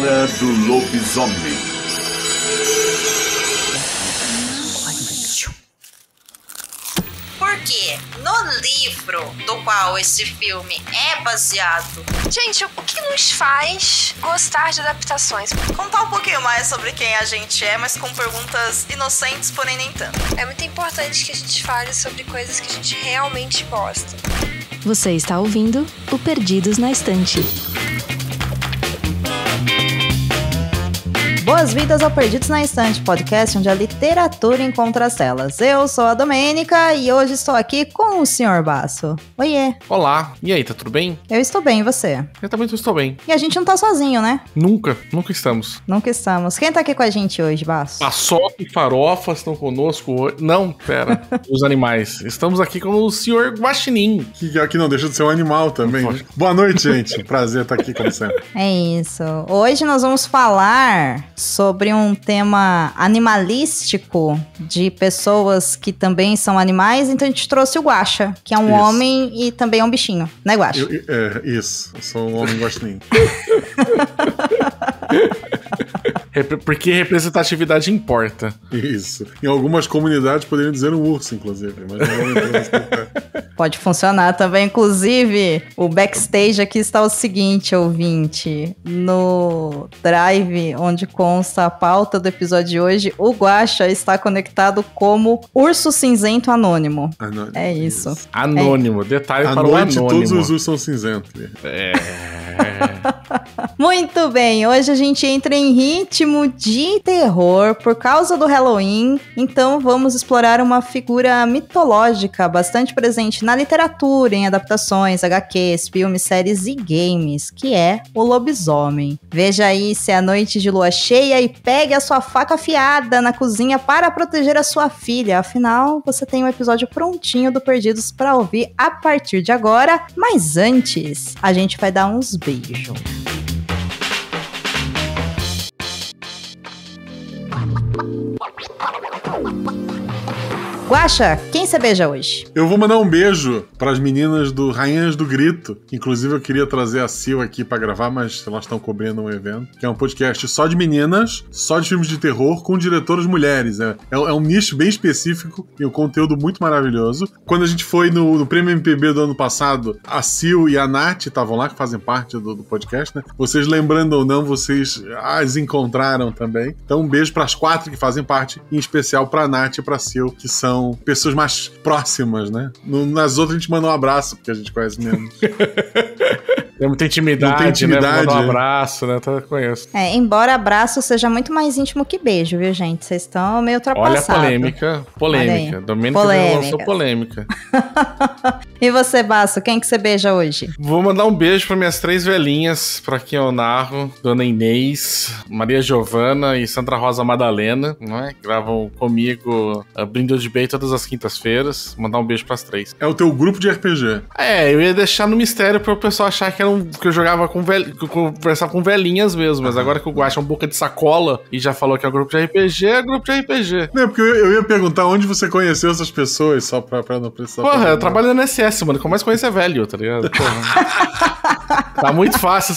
Hora do Lobisomem. Porque no livro do qual esse filme é baseado... Gente, o que nos faz gostar de adaptações? Contar um pouquinho mais sobre quem a gente é, mas com perguntas inocentes, porém nem tanto. É muito importante que a gente fale sobre coisas que a gente realmente gosta. Você está ouvindo o Perdidos na Estante. Boas-vindas ao Perdidos na Estante, podcast onde a literatura encontra as telas. Eu sou a Domênica e hoje estou aqui com o Sr. Basso. Oiê. Olá, e aí, tá tudo bem? Eu estou bem, e você? Eu também estou bem. E a gente não tá sozinho, né? Nunca estamos. Nunca estamos. Quem tá aqui com a gente hoje, Basso? Paçoca e Farofa estão conosco hoje. Não, pera. Os animais. Estamos aqui com o Sr. Guaxinim. Que não deixa de ser um animal também. Né? Boa noite, gente. Prazer estar aqui, como sempre. É isso. Hoje nós vamos falar sobre um tema animalístico de pessoas que também são animais, então a gente trouxe o Guaxa, que é um homem e também é um bichinho, né, Guaxa? Isso, eu sou um homem guaxinim. Porque representatividade importa. Isso. Em algumas comunidades poderiam dizer um urso, inclusive. Mas não pode funcionar também. Inclusive, o backstage aqui está o seguinte, ouvinte. No drive, onde consta a pauta do episódio de hoje, o Guaxa está conectado como Urso Cinzento Anônimo. É isso. Anônimo. Detalhe à para o noite, anônimo. todos os ursos são cinzentos. Muito bem, hoje a gente entra em ritmo de terror por causa do Halloween, então vamos explorar uma figura mitológica bastante presente na literatura, em adaptações, HQs, filmes, séries e games, que é o lobisomem. Veja aí se é a noite de lua cheia e pegue a sua faca afiada na cozinha para proteger a sua filha, afinal você tem um episódio prontinho do Perdidos para ouvir a partir de agora, mas antes a gente vai dar uns beijos. Guaxa, quem você beija hoje? Eu vou mandar um beijo para as meninas do Rainhas do Grito. Inclusive, eu queria trazer a Sil aqui para gravar, mas elas estão cobrindo um evento. Que é um podcast só de meninas, só de filmes de terror, com diretoras mulheres. É um nicho bem específico e um conteúdo muito maravilhoso. Quando a gente foi no Prêmio MPB do ano passado, a Sil e a Nath estavam lá, que fazem parte do podcast, né? Vocês, lembrando ou não, vocês as encontraram também. Então, um beijo para as 4 que fazem parte, em especial para a Nath e para a Sil, que são pessoas mais próximas, né? Nas outras a gente manda um abraço, porque a gente conhece menos. Tem muita intimidade, né? Manda um abraço, né? Eu conheço. Embora abraço seja muito mais íntimo que beijo, viu, gente? Vocês estão meio ultrapassados. Olha a polêmica. Domênica lançou polêmica. E você, Basso, quem que você beija hoje? Vou mandar um beijo para minhas 3 velhinhas, para quem eu narro, Dona Inês, Maria Giovana e Sandra Rosa Madalena, não é? Gravam comigo Abrindo de Bem todas as quintas-feiras. Mandar um beijo pras 3. É o teu grupo de RPG. Eu ia deixar no mistério para o pessoal achar que eu jogava que eu conversava com velhinhas mesmo, mas agora que o Guaxa é um boca de sacola e já falou que é grupo de RPG, é grupo de RPG. Não, porque eu ia perguntar onde você conheceu essas pessoas, só pra não precisar... Porra, eu trabalho no SS, mano, como mais conheço é velho, tá ligado? Tá muito fácil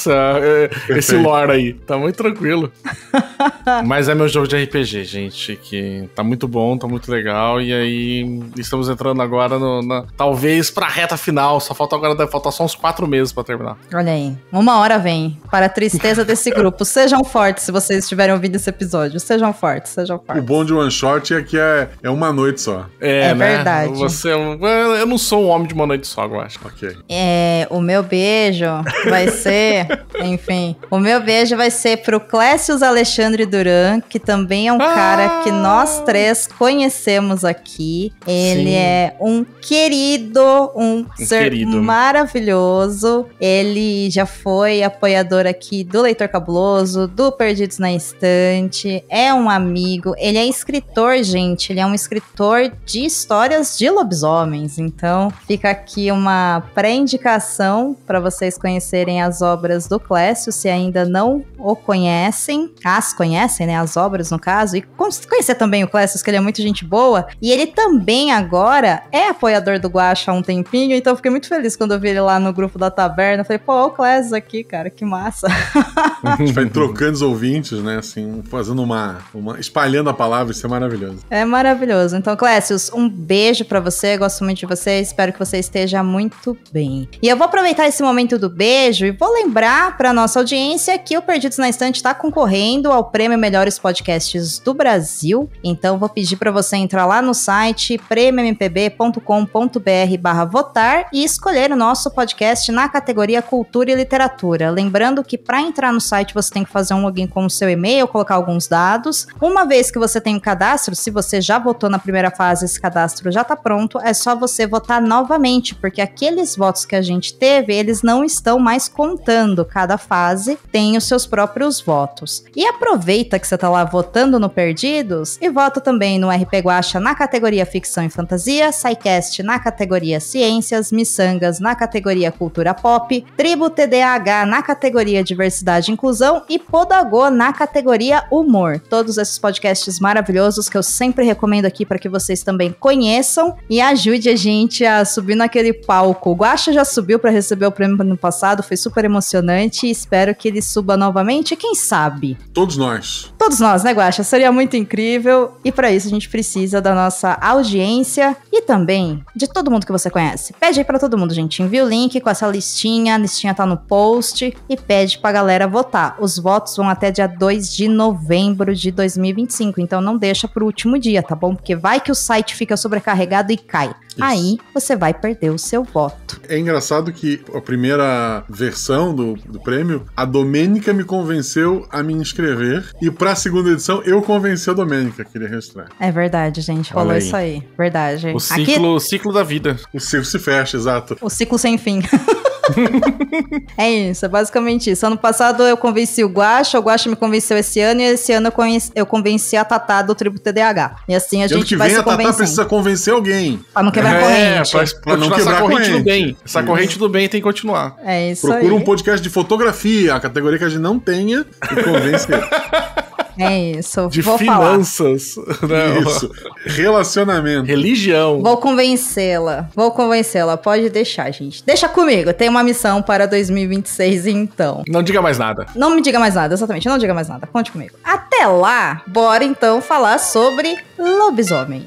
esse lore aí, tá muito tranquilo. Mas é meu jogo de RPG, gente, que tá muito bom, tá muito legal, e aí estamos entrando agora talvez pra reta final, deve faltar só uns 4 meses pra terminar. Olha aí, 1 hora vem, para a tristeza desse grupo. Sejam fortes se vocês estiverem ouvindo esse episódio, sejam fortes. O bom de one shot é que é uma noite só. É né? verdade. Eu não sou um homem de uma noite só, eu acho. Ok. O meu beijo vai ser, enfim, o meu beijo vai ser pro Clécius Alexandre Duran, que também é um cara que nós 3 conhecemos aqui. Ele é um querido, um ser maravilhoso. Ele já foi apoiador aqui do Leitor Cabuloso, do Perdidos na Estante, é um amigo, ele é escritor, gente, ele é um escritor de histórias de lobisomens, então fica aqui uma pré-indicação para vocês conhecerem as obras do Clécio, se ainda não o conhecem, né, as obras no caso, e conhecer também o Clécio, que ele é muito gente boa, e ele também agora é apoiador do Guaxa há um tempinho, então eu fiquei muito feliz quando eu vi ele lá no grupo da taberna, eu falei, pô, o Clécio aqui, cara, que massa. A gente vai trocando os ouvintes, né, assim, fazendo espalhando a palavra, isso é maravilhoso. É maravilhoso. Então, Clécio, um beijo pra você, gosto muito de você, espero que você esteja muito bem. E eu vou aproveitar esse momento do beijo e vou lembrar pra nossa audiência que o Perdidos na Estante tá concorrendo ao Prêmio Melhores Podcasts do Brasil, então vou pedir pra você entrar lá no site prêmiompb.com.br/votar e escolher o nosso podcast na categoria Cultura e Literatura. Lembrando que pra entrar no site você tem que fazer um login com o seu e-mail, colocar alguns dados. Uma vez que você tem um cadastro, se você já votou na primeira fase, esse cadastro já tá pronto, é só você votar novamente, porque aqueles votos que a gente teve, eles não estão mais contando. Cada fase tem os seus próprios votos. E aproveita que você tá lá votando no Perdidos e vota também no RP Guaxa na categoria Ficção e Fantasia, SciCast na categoria Ciências, Missangas na categoria Cultura Pop, Tribo TDAH na categoria Diversidade e Inclusão e Podagô na categoria Humor. Todos esses podcasts maravilhosos que eu sempre recomendo aqui para que vocês também conheçam e ajude a gente a subir naquele palco. O Guaxa já subiu para receber o prêmio no passado, foi super emocionante e espero que ele suba novamente, quem sabe? Todos nós. Todos nós, né, Guaxa? Seria muito incrível e para isso a gente precisa da nossa audiência e também de todo mundo que você conhece. Pede aí pra todo mundo, gente. Envia o link com essa listinha, a listinha tá no post e pede pra galera votar. Os votos vão até dia 2 de novembro de 2025, então não deixa pro último dia, tá bom? Porque vai que o site fica sobrecarregado e cai. Isso. Aí você vai perder o seu voto. É engraçado que a primeira versão do prêmio, a Domênica me convenceu a me inscrever e pra segunda edição eu convenci a Domênica a querer registrar. É verdade, gente. Rolou isso aí. Verdade. O ciclo da vida. O ciclo se fecha, exato. O ciclo sem fim. É isso, é basicamente isso. Ano passado eu convenci o Guaxa me convenceu esse ano, e esse ano eu convenci a Tatá do Tribo TDAH. E assim a gente vai se convencendo. A Tatá precisa convencer alguém. Pra não quebrar a corrente. Pra não quebrar a corrente do bem. Essa corrente do bem tem que continuar. É isso. Procura um podcast de fotografia, a categoria que a gente não tenha, e convence ele. É isso. De finanças. Não. Isso. Relacionamento. Religião. Vou convencê-la. Pode deixar, gente. Deixa comigo. Tem uma missão para 2026, então. Não diga mais nada. Não me diga mais nada, exatamente. Não diga mais nada. Conte comigo. Até lá, bora então falar sobre lobisomens.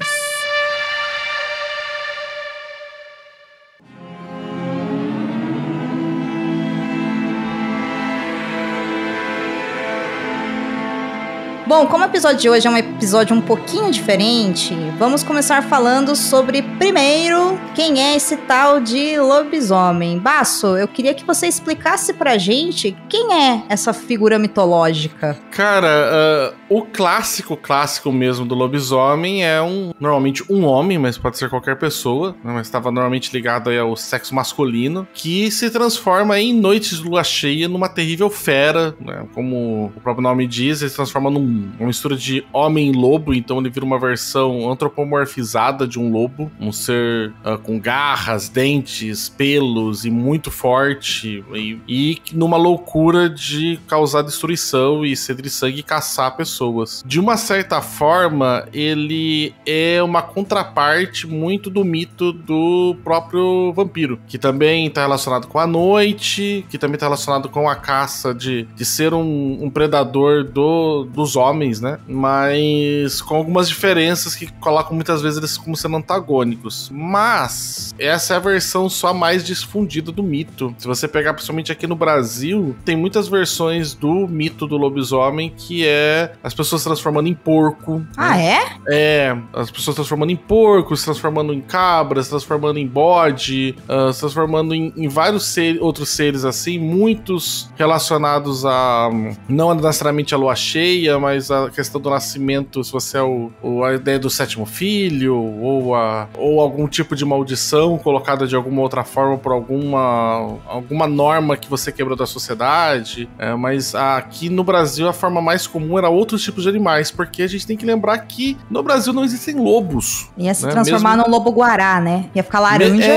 Bom, como o episódio de hoje é um episódio um pouquinho diferente, vamos começar falando sobre, primeiro, quem é esse tal de lobisomem. Basso, eu queria que você explicasse pra gente quem é essa figura mitológica. Cara, o clássico mesmo do lobisomem é normalmente um homem, mas pode ser qualquer pessoa, né, mas estava normalmente ligado aí ao sexo masculino, que se transforma em noites de lua cheia numa terrível fera, né, como o próprio nome diz, ele se transforma uma mistura de homem e lobo, então ele vira uma versão antropomorfizada de um lobo, um ser com garras, dentes, pelos e muito forte, e numa loucura de causar destruição e sede de sangue e caçar pessoas. De uma certa forma, ele é uma contraparte muito do mito do próprio vampiro, que também está relacionado com a noite, que também está relacionado com a caça de ser um predador dos homens, né? Mas com algumas diferenças que colocam muitas vezes eles como sendo antagônicos. Mas essa é a versão só mais difundida do mito. Se você pegar principalmente aqui no Brasil, tem muitas versões do mito do lobisomem que é as pessoas se transformando em porco. Ah, né? É, as pessoas se transformando em porco, se transformando em cabra, se transformando em bode, se transformando em vários outros seres assim, muitos relacionados a não necessariamente a lua cheia, mas a questão do nascimento, se você é a ideia do sétimo filho, ou algum tipo de maldição colocada de alguma outra forma por alguma norma que você quebrou da sociedade. Mas aqui no Brasil a forma mais comum era outro dos tipos de animais, porque a gente tem que lembrar que no Brasil não existem lobos. Ia se transformar num lobo-guará, né? Ia ficar laranja.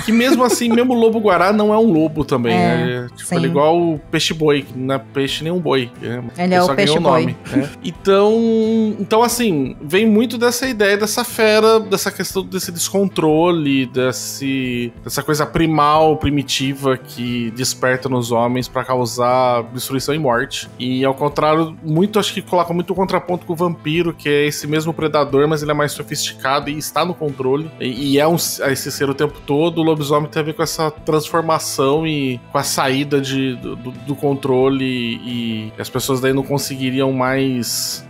Que mesmo assim, mesmo o lobo-guará não é um lobo também, né? Tipo, ele é igual o peixe-boi, que não é peixe nem um boi. Ele é o peixe-boi. Né? Então, assim, vem muito dessa ideia dessa fera, dessa questão desse descontrole, dessa coisa primal, primitiva, que desperta nos homens pra causar destruição e morte. E ao contrário, muito acho que coloca muito o contraponto com o vampiro, que é esse mesmo predador, mas ele é mais sofisticado e está no controle. E é esse ser o tempo todo. O lobisomem tem a ver com essa transformação e com a saída do controle, e as pessoas daí não conseguiriam mais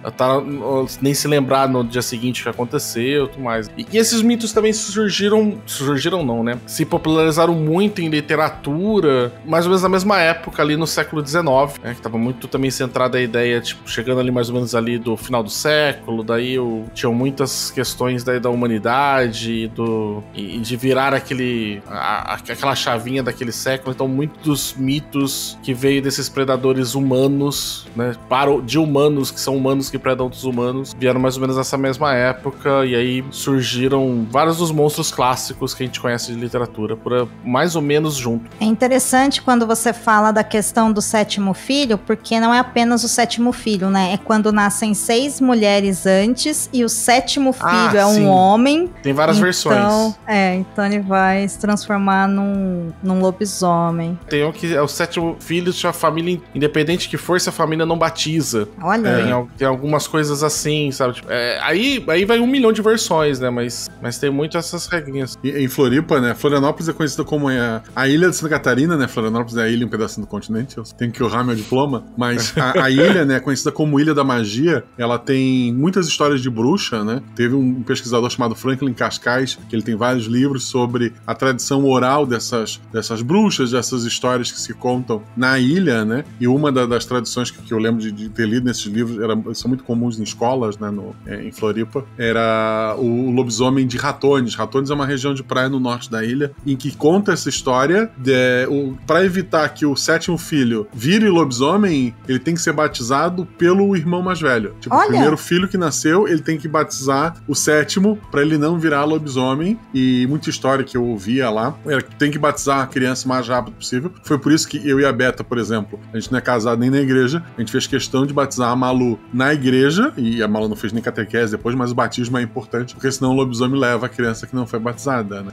nem se lembrar no dia seguinte o que aconteceu e tudo mais. E esses mitos também surgiram não, né? Se popularizaram muito em literatura, mais ou menos na mesma época, ali no século XIX, né? Que tava muito também centrada a ideia, tipo, chegando ali mais ou menos ali do final do século, daí tinham muitas questões daí da humanidade e de virar aquela chavinha daquele século. Então, muitos dos mitos que veio desses predadores humanos, né? De humanos, que são humanos que predam outros humanos, vieram mais ou menos nessa mesma época, e aí surgiram vários dos monstros clássicos que a gente conhece de literatura, mais ou menos junto. É interessante quando você fala da questão do sétimo filho, porque não é apenas o sétimo filho, né? É quando nascem 6 mulheres antes e o sétimo filho é um homem. Tem várias versões. Então ele vai se transformar num lobisomem. Tem um que é o sétimo filho, se a família, independente que for, se a família não batiza. Olha. Tem algumas coisas assim, sabe? Tipo, aí vai 1 milhão de versões, né? Mas tem muito essas regrinhas. E em Floripa, né? Florianópolis é conhecida como a ilha de Santa Catarina, né? Florianópolis é a ilha, um pedacinho do continente. Eu tenho que honrar meu diploma. Mas a ilha, né? Conhecida como Ilha da Magia, ela tem muitas histórias de bruxa, né? Teve um pesquisador chamado Franklin Cascais, que ele tem vários livros sobre a tradição oral dessas bruxas, dessas histórias que se contam na ilha, né? E uma das tradições que eu lembro de ter lido nesses livros, são muito comuns em escolas, né? Em Floripa, era o lobisomem de Ratones. Ratones é uma região de praia no norte da ilha, em que conta essa história para evitar que o sétimo filho vire lobisomem, ele tem que ser batizado pelo irmão mais velho. Tipo, o primeiro filho que nasceu, ele tem que batizar o sétimo pra ele não virar lobisomem. E muita história que eu ouvia lá era que tem que batizar a criança o mais rápido possível. Foi por isso que eu e a Beta, por exemplo, a gente não é casado nem na igreja, a gente fez questão de batizar a Malu na igreja, e a Malu não fez nem catequese depois, mas o batismo é importante, porque senão o lobisomem leva a criança que não foi batizada, né?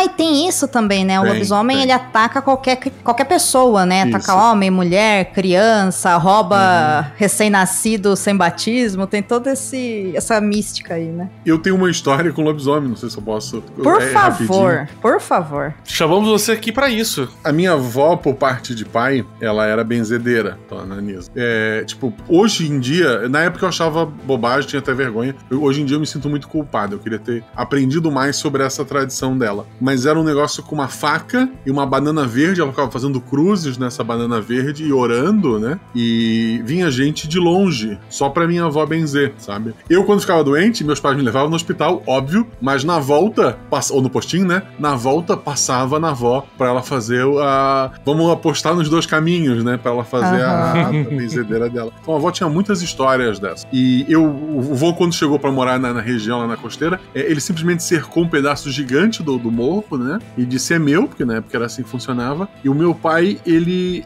E tem isso também, né? O lobisomem, ele ataca qualquer pessoa, né? Isso. Ataca homem, mulher, criança, rouba recém-nascido sem batismo, tem toda essa mística aí, né? Eu tenho uma história com lobisomem, não sei se eu posso... Por favor. Chamamos você aqui pra isso. A minha avó, por parte de pai, ela era benzedeira, dona Nisa. Tipo, hoje em dia, na época eu achava bobagem, tinha até vergonha. Hoje em dia eu me sinto muito culpado. Eu queria ter aprendido mais sobre essa tradição dela. Mas era um negócio com uma faca e uma banana verde. Ela ficava fazendo cruzes nessa banana verde e orando, né? E vinha gente de longe, só pra minha avó benzer, sabe? Eu, quando ficava doente, meus pais me levavam no hospital, óbvio, mas na volta, ou no postinho, né? Na volta, passava na avó pra ela fazer vamos apostar nos 2 caminhos, né? Pra ela fazer a benzedeira dela. Então a avó tinha muitas histórias dessas. E o vô, quando chegou pra morar na região, lá na costeira, ele simplesmente cercou um pedaço gigante do morro, né? E disse, é meu, porque na época era assim que funcionava. E o meu pai, ele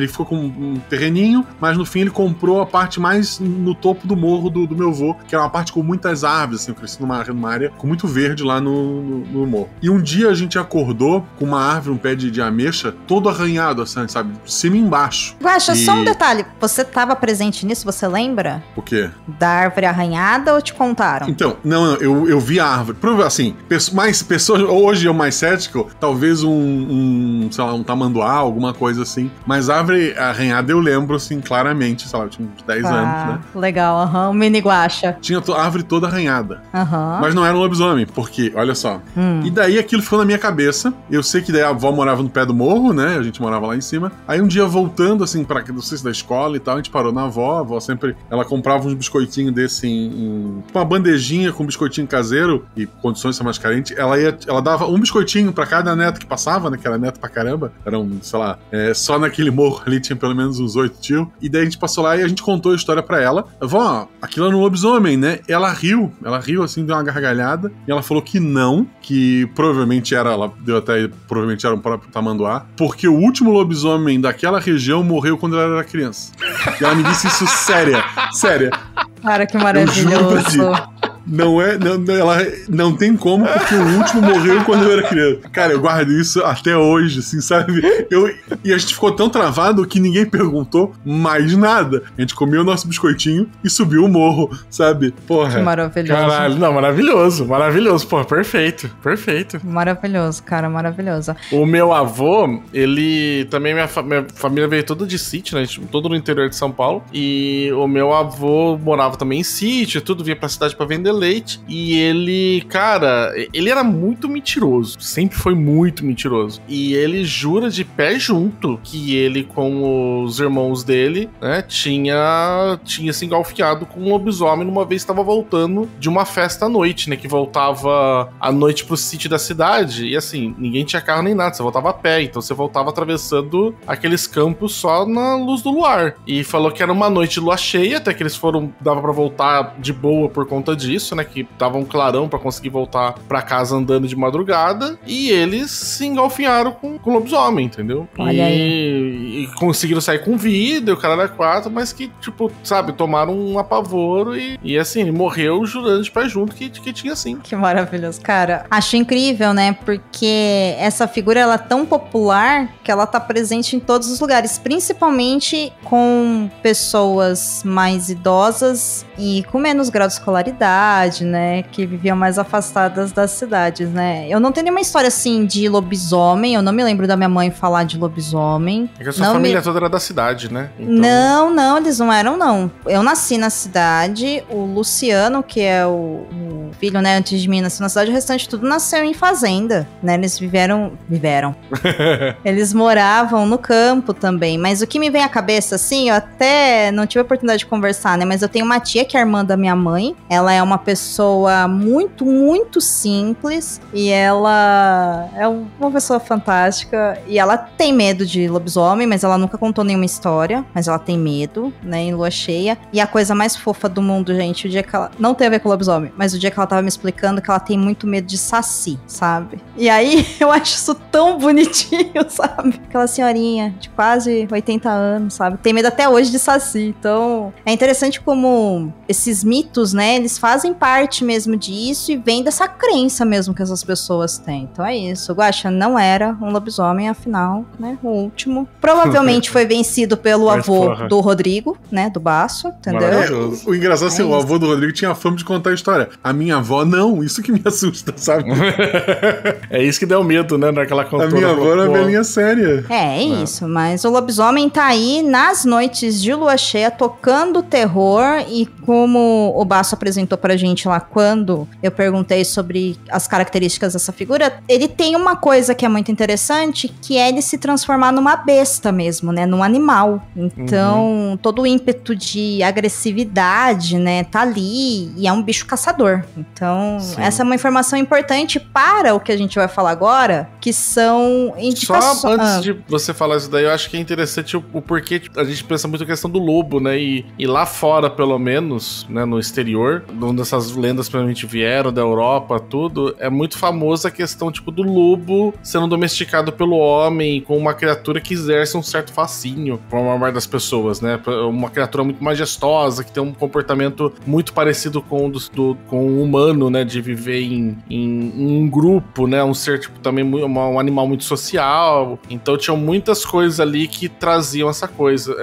ficou com um terreninho, mas no fim ele comprou a parte mais no topo do morro do meu vô, que era uma parte com muitas árvores, assim, eu cresci numa área com muito verde lá no morro. E um dia a gente acordou com uma árvore, um pé de ameixa, todo arranhado, assim, sabe? De cima e embaixo. Guaxa, só um detalhe, você tava presente nisso, você lembra? O quê? Da árvore arranhada ou te contaram? Então, não, eu vi a árvore. Assim, mais pessoas, hoje eu mais cético, talvez sei lá, um tamanduá, alguma coisa assim. Mas a árvore arranhada eu lembro, assim, claramente, sei lá, eu tinha uns 10 anos, né? Legal, um mini guaxa. Tinha a árvore toda arranhada. Mas não era um lobisomem, porque, olha só. E daí aquilo ficou na minha cabeça. Eu sei que daí a avó morava no pé do morro, né? A gente morava lá em cima. Aí um dia voltando, assim, não sei se da escola e tal, a gente parou na avó. A avó sempre, ela comprava uns biscoitinhos desse em uma bandejinha com biscoitinho caseiro, e condições são mais carentes. Ela dava um biscoitinho pra cada neto que passava, né? Que era neto pra caramba. Eram, sei lá, só naquele morro ali tinha pelo menos uns 8 tios. E daí a gente passou lá e a gente contou a história pra ela. Vó, aquilo era um lobisomem, né? Ela riu assim, deu uma gargalhada, e ela falou que não, que provavelmente era, ela deu até, provavelmente era um próprio tamanduá, porque o último lobisomem daquela região morreu quando ela era criança. E ela me disse isso séria. Cara, que Eu juro pra ti. maravilhoso. Ela não tem como, porque o último morreu quando eu era criança. Cara, eu guardo isso até hoje, assim, sabe? E a gente ficou tão travado que ninguém perguntou mais nada. A gente comeu o nosso biscoitinho e subiu o morro, sabe? Porra. Que maravilhoso. Caralho, não, maravilhoso. Pô, perfeito. Maravilhoso, cara, maravilhoso. O meu avô, ele também, minha família veio toda de sítio, né? Todo no interior de São Paulo. E o meu avô morava também em sítio, tudo, vinha pra cidade pra vender leite. E ele, cara, ele era muito mentiroso. Sempre foi muito mentiroso. E ele jura de pé junto que ele, com os irmãos dele, né, tinha se engalfiado com um lobisomem numa vez que estava voltando de uma festa à noite, né? Que voltava à noite pro sítio da cidade. E assim, ninguém tinha carro nem nada, você voltava a pé. Então você voltava atravessando aqueles campos só na luz do luar. E falou que era uma noite de lua cheia, até que eles dava pra voltar de boa por conta disso, né, que tava um clarão pra conseguir voltar pra casa andando de madrugada, e eles se engalfinharam com o lobisomem, entendeu? Olha e conseguiram sair com vida, e o cara era 4, mas que, tipo, sabe, tomaram um apavoro e assim, ele morreu jurando de pé junto que tinha sim. Que maravilhoso. Cara, acho incrível, né? Porque essa figura, ela é tão popular que ela tá presente em todos os lugares, principalmente com pessoas mais idosas e com menos grau de escolaridade, né? Que viviam mais afastadas das cidades, né? Eu não tenho nenhuma história, assim, de lobisomem. Eu não me lembro da minha mãe falar de lobisomem. É que a sua família toda era da cidade, né? Então... Não, eles não eram, não. Eu nasci na cidade, o Luciano, que é o filho, né, antes de mim, nasceu na cidade, o restante tudo nasceu em fazenda, né? Eles viveram. Eles moravam no campo também. Mas o que me vem à cabeça, assim, eu até não tive a oportunidade de conversar, né? Mas eu tenho uma tia que é irmã da minha mãe. Ela é uma pessoa muito, muito simples. E ela é uma pessoa fantástica. E ela tem medo de lobisomem, mas ela nunca contou nenhuma história. Mas ela tem medo, né? Em lua cheia. E a coisa mais fofa do mundo, gente, o dia que ela... Não tem a ver com lobisomem, mas o dia que ela tava me explicando que ela tem muito medo de saci, sabe? E aí, eu acho isso tão bonitinho, sabe? Aquela senhorinha de quase 80 anos, sabe? Tem medo até hoje de saci. Então, é interessante como esses mitos, né? Eles fazem parte mesmo disso e vem dessa crença mesmo que essas pessoas têm. Então é isso. O Guaxa não era um lobisomem, afinal, né? O último. Provavelmente foi vencido pelo avô do Rodrigo, né? Do Baço, entendeu? O engraçado é assim, o avô do Rodrigo tinha a fama de contar a história. A minha avó, não. Isso que me assusta, sabe? É isso que deu medo, né? Naquela cantora. A minha avó era uma velhinha séria. É isso. Mas o lobisomem tá aí nas noites de lua cheia, tocando terror. E como o Baço apresentou pra gente lá quando eu perguntei sobre as características dessa figura, ele tem uma coisa que é muito interessante, que é ele se transformar numa besta mesmo, né? Num animal. Então, todo o ímpeto de agressividade, né? Tá ali e é um bicho caçador. Então, essa é uma informação importante para o que a gente vai falar agora, que são indicações. Só antes de você falar isso daí, eu acho que é interessante o porquê a gente pensa muito na questão do lobo, né? E lá fora, pelo menos, né, no exterior, onde essas lendas provavelmente vieram, da Europa, tudo, é muito famosa a questão, tipo, do lobo sendo domesticado pelo homem com uma criatura que exerce um certo fascínio para a maior das pessoas, né? Uma criatura muito majestosa, que tem um comportamento muito parecido com o humano, né? De viver em um grupo, né? Um ser, tipo, também um animal muito social. Então tinham muitas coisas ali que traziam essa coisa,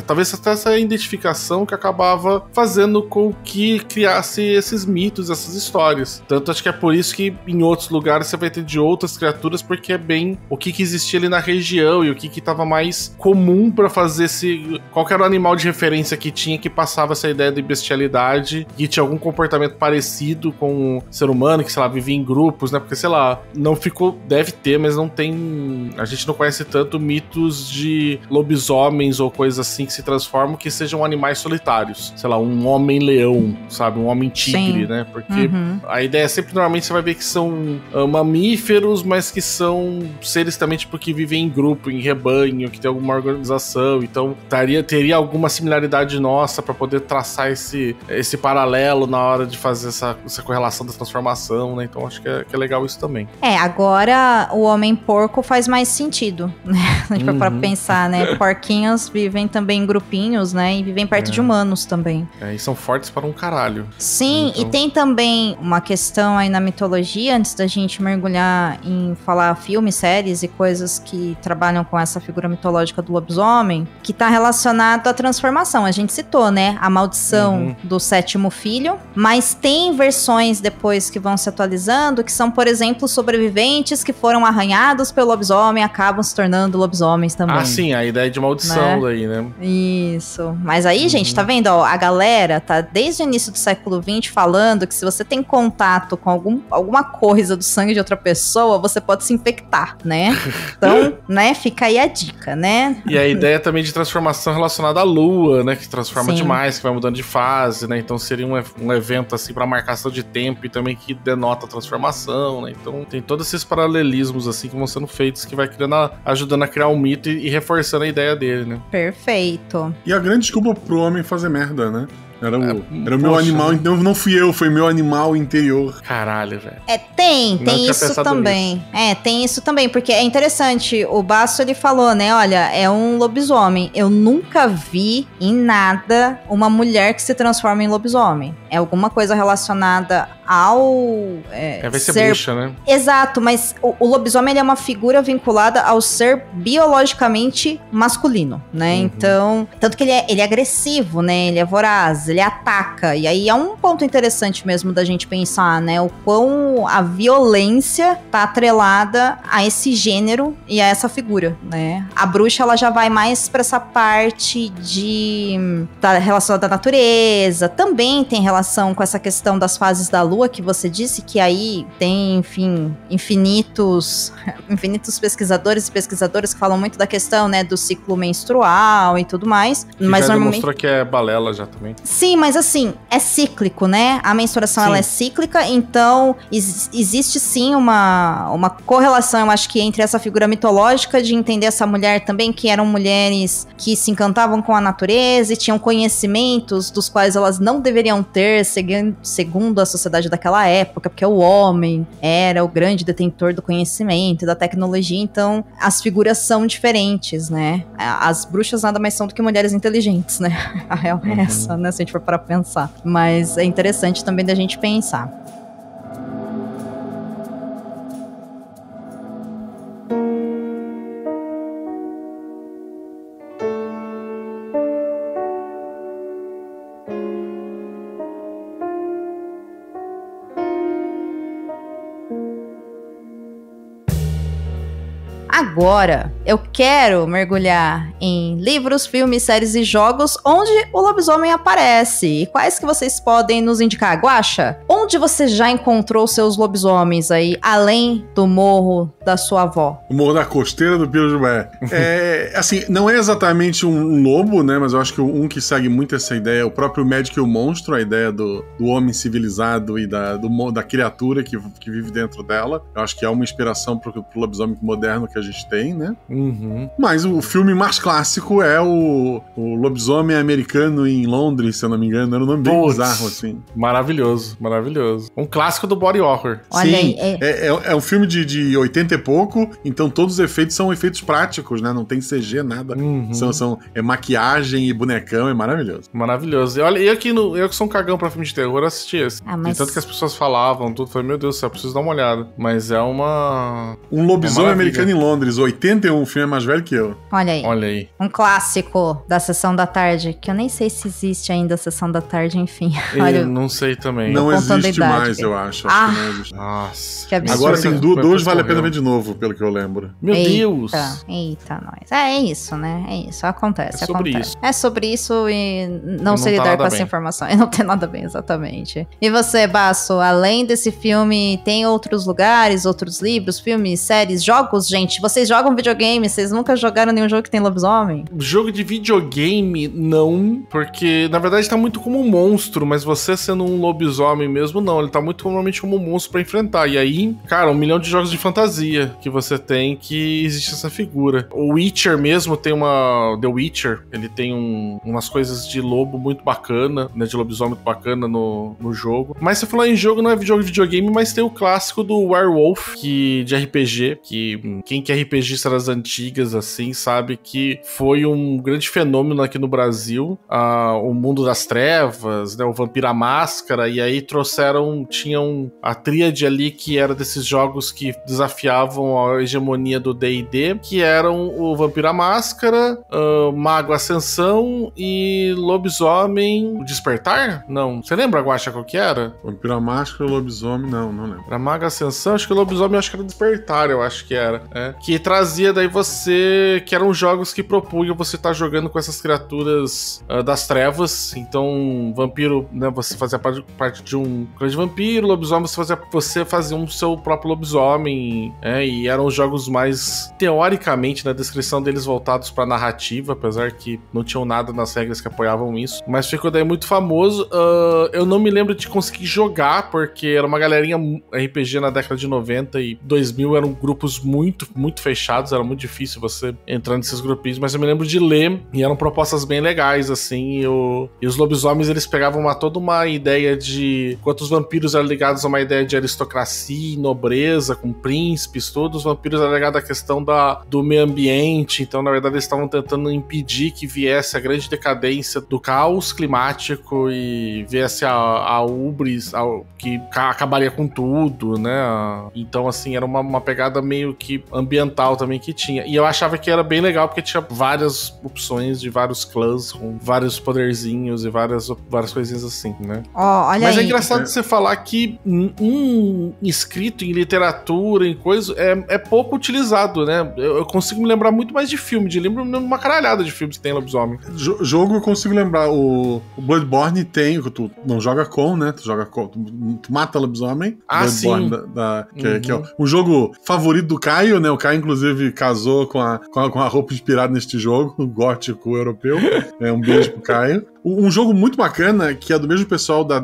talvez até essa identificação que acabava fazendo com que criasse esses mitos, essas histórias. Tanto acho que é por isso que em outros lugares você vai ter de outras criaturas, porque é bem o que existia ali na região e o que estava mais comum para fazer qual era o animal de referência que tinha, que passava essa ideia de bestialidade e tinha algum comportamento parecido parecido com o ser humano, que, sei lá, vive em grupos, né? Porque, sei lá, não ficou... Deve ter, mas não tem... A gente não conhece tanto mitos de lobisomens ou coisas assim que se transformam que sejam animais solitários. Sei lá, um homem-leão, sabe? Um homem-tigre, né? Porque a ideia é sempre, normalmente, você vai ver que são mamíferos, mas que são seres também, tipo, que vivem em grupo, em rebanho, que tem alguma organização. Então, teria alguma similaridade nossa pra poder traçar esse paralelo na hora de fazer essa correlação da transformação, né? Então, acho que é legal isso também. Agora o homem-porco faz mais sentido, né? A gente vai pensar, né? Porquinhos vivem também em grupinhos, né? E vivem perto de humanos também. E são fortes para um caralho. Sim, então... e tem também uma questão aí na mitologia, antes da gente mergulhar em falar filmes, séries e coisas que trabalham com essa figura mitológica do lobisomem, que tá relacionado à transformação. A gente citou, né? A maldição do 7º filho, mas tem versões depois que vão se atualizando, que são, por exemplo, sobreviventes que foram arranhados pelo lobisomem, acabam se tornando lobisomens também. Ah, sim, a ideia de maldição daí, né? Isso. Mas aí, gente, tá vendo? Ó, a galera tá desde o início do século XX falando que se você tem contato com alguma coisa do sangue de outra pessoa, você pode se infectar, né? Então, né, fica aí a dica, né? E a ideia também de transformação relacionada à lua, né? Que transforma demais, que vai mudando de fase, né? Então seria um evento, assim, pra marcação de tempo e também que denota a transformação, né? Então tem todos esses paralelismos, assim, que vão sendo feitos, que vai ajudando a criar um mito e reforçando a ideia dele, né? Perfeito. E a grande desculpa pro homem fazer merda, né? Era o meu animal, então não fui eu, foi meu animal interior. Caralho, velho. Tem isso também. Tem isso também, porque é interessante, o Basso ele falou, né, olha, é um lobisomem. Eu nunca vi em nada uma mulher que se transforma em lobisomem. É alguma coisa relacionada ao... vai ser bruxa, né? Exato, mas o lobisomem ele é uma figura vinculada ao ser biologicamente masculino, né? Então, tanto que ele é agressivo, né? Ele é voraz, ele ataca. E aí é um ponto interessante mesmo da gente pensar, né? O quão a violência tá atrelada a esse gênero e a essa figura, né? A bruxa, ela já vai mais pra essa parte da relação da natureza. Também tem relação com essa questão das fases da lua, que você disse, que aí tem, enfim, infinitos pesquisadores e pesquisadoras que falam muito da questão, né, do ciclo menstrual e tudo mais. Que mas já normalmente demonstrou que é balela já também. Sim, mas assim, é cíclico, né? A menstruação, ela é cíclica, então existe sim uma correlação, eu acho que entre essa figura mitológica de entender essa mulher também, que eram mulheres que se encantavam com a natureza e tinham conhecimentos dos quais elas não deveriam ter, segundo a sociedade daquela época, porque o homem era o grande detentor do conhecimento e da tecnologia, então as figuras são diferentes, né? As bruxas nada mais são do que mulheres inteligentes, né? A real é essa, né? Se a gente for para pensar. Mas é interessante também da gente pensar. Agora, eu quero mergulhar em livros, filmes, séries e jogos onde o lobisomem aparece. E quais que vocês podem nos indicar? Guaxa, onde você já encontrou seus lobisomens aí, além do morro da sua avó? O morro da costeira do Pio Jubé. Assim, não é exatamente um lobo, né? Mas eu acho que um que segue muito essa ideia é o próprio Médico e o Monstro, a ideia do homem civilizado e da criatura que vive dentro dela. Eu acho que é uma inspiração pro lobisomem moderno que a gente tem, né? Mas o filme mais clássico é o Lobisomem Americano em Londres, se eu não me engano. Era um nome bem bizarro, assim. Maravilhoso, maravilhoso. Um clássico do body horror. Olha Sim, aí, é um filme de 80 e pouco, então todos os efeitos são efeitos práticos, né? Não tem CG, nada. É maquiagem e bonecão, é maravilhoso. Maravilhoso. E olha, eu que sou um cagão pra filme de terror, assisti esse. Mas... E tanto que as pessoas falavam, tudo, falei, meu Deus do céu, preciso dar uma olhada. Mas é uma... Um lobisomem americano em Londres. Londres 81, o filme é mais velho que eu. Olha aí. Olha aí. Um clássico da Sessão da Tarde, que eu nem sei se existe ainda a Sessão da Tarde, enfim. Olha, Eu não sei também. Não contando a existe idade mais, aqui. eu acho. Ah. Acho que não existe. Nossa. Que absurdo. Agora tem Foi duas vale a pena correu. ver de novo, pelo que eu lembro. Meu Deus. Eita, nós. É isso, né? É isso. Acontece, É sobre acontece. isso. É sobre isso e não não sei tá lidar nada com essa bem. informação. E não tem nada bem, exatamente. E você, Basso, além desse filme, tem outros lugares, outros livros, filmes, séries, jogos, gente? Vocês jogam videogame? Vocês nunca jogaram nenhum jogo que tem lobisomem? Jogo de videogame, não. Porque, na verdade, tá muito como um monstro. Mas você sendo um lobisomem mesmo, não. Ele tá muito normalmente como um monstro pra enfrentar. E aí, cara, 1 milhão de jogos de fantasia que você tem que existe essa figura. O Witcher mesmo tem uma... The Witcher, ele tem umas coisas de lobo muito bacana, né? De lobisomem muito bacana no jogo. Mas se falar em jogo, não é jogo de videogame, mas tem o clássico do Werewolf, de RPG, que quem que é RPGista das antigas, assim, sabe que foi um grande fenômeno aqui no Brasil. O Mundo das Trevas, né? O Vampiro à Máscara, e aí tinham a tríade ali que era desses jogos que desafiavam a hegemonia do D&D, que eram o Vampiro à Máscara, Mago Ascensão e Lobisomem... O Despertar? Não. Você lembra, Guaxa, qual que era? Vampiro à Máscara, lobisomem, não lembro. Era Mago Ascensão, acho que o Lobisomem acho que era Despertar, eu acho que era. Que trazia daí você... Que eram jogos que propunham você estar jogando com essas criaturas das trevas. Então, vampiro, né, você fazia parte de um clã de vampiro, lobisomem você fazia um seu próprio lobisomem, e eram os jogos mais, teoricamente, na descrição deles voltados pra narrativa, apesar que não tinham nada nas regras que apoiavam isso. Mas ficou daí muito famoso. Eu não me lembro de conseguir jogar, porque era uma galerinha RPG na década de 90 e 2000, eram grupos muito, muito fechados, era muito difícil você entrar nesses grupinhos, mas eu me lembro de ler, e eram propostas bem legais, assim, e os lobisomens, eles pegavam toda uma ideia de... Enquanto os vampiros eram ligados a uma ideia de aristocracia e nobreza, com príncipes, todos os vampiros eram ligados à questão do meio ambiente, então, na verdade, eles estavam tentando impedir que viesse a grande decadência do caos climático e viesse a ubris, que acabaria com tudo, né? Então, assim, era uma pegada meio que ambiental também que tinha. E eu achava que era bem legal, porque tinha várias opções de vários clãs, com vários poderzinhos e várias coisinhas assim, né? Olha Mas aí. é engraçado você falar que um escrito em literatura, em coisa, é pouco utilizado, né? Eu consigo me lembrar muito mais de filme, lembro uma caralhada de filmes que tem lobisomem. Jogo eu consigo lembrar. O Bloodborne tem, tu não joga com, né? Tu joga com. Tu mata lobisomem. Bloodborne, sim. Que é o jogo favorito do Caio, né? O Caio, inclusive, casou com a roupa inspirada neste jogo, o gótico europeu. Um beijo pro Caio. Um jogo muito bacana, que é do mesmo pessoal da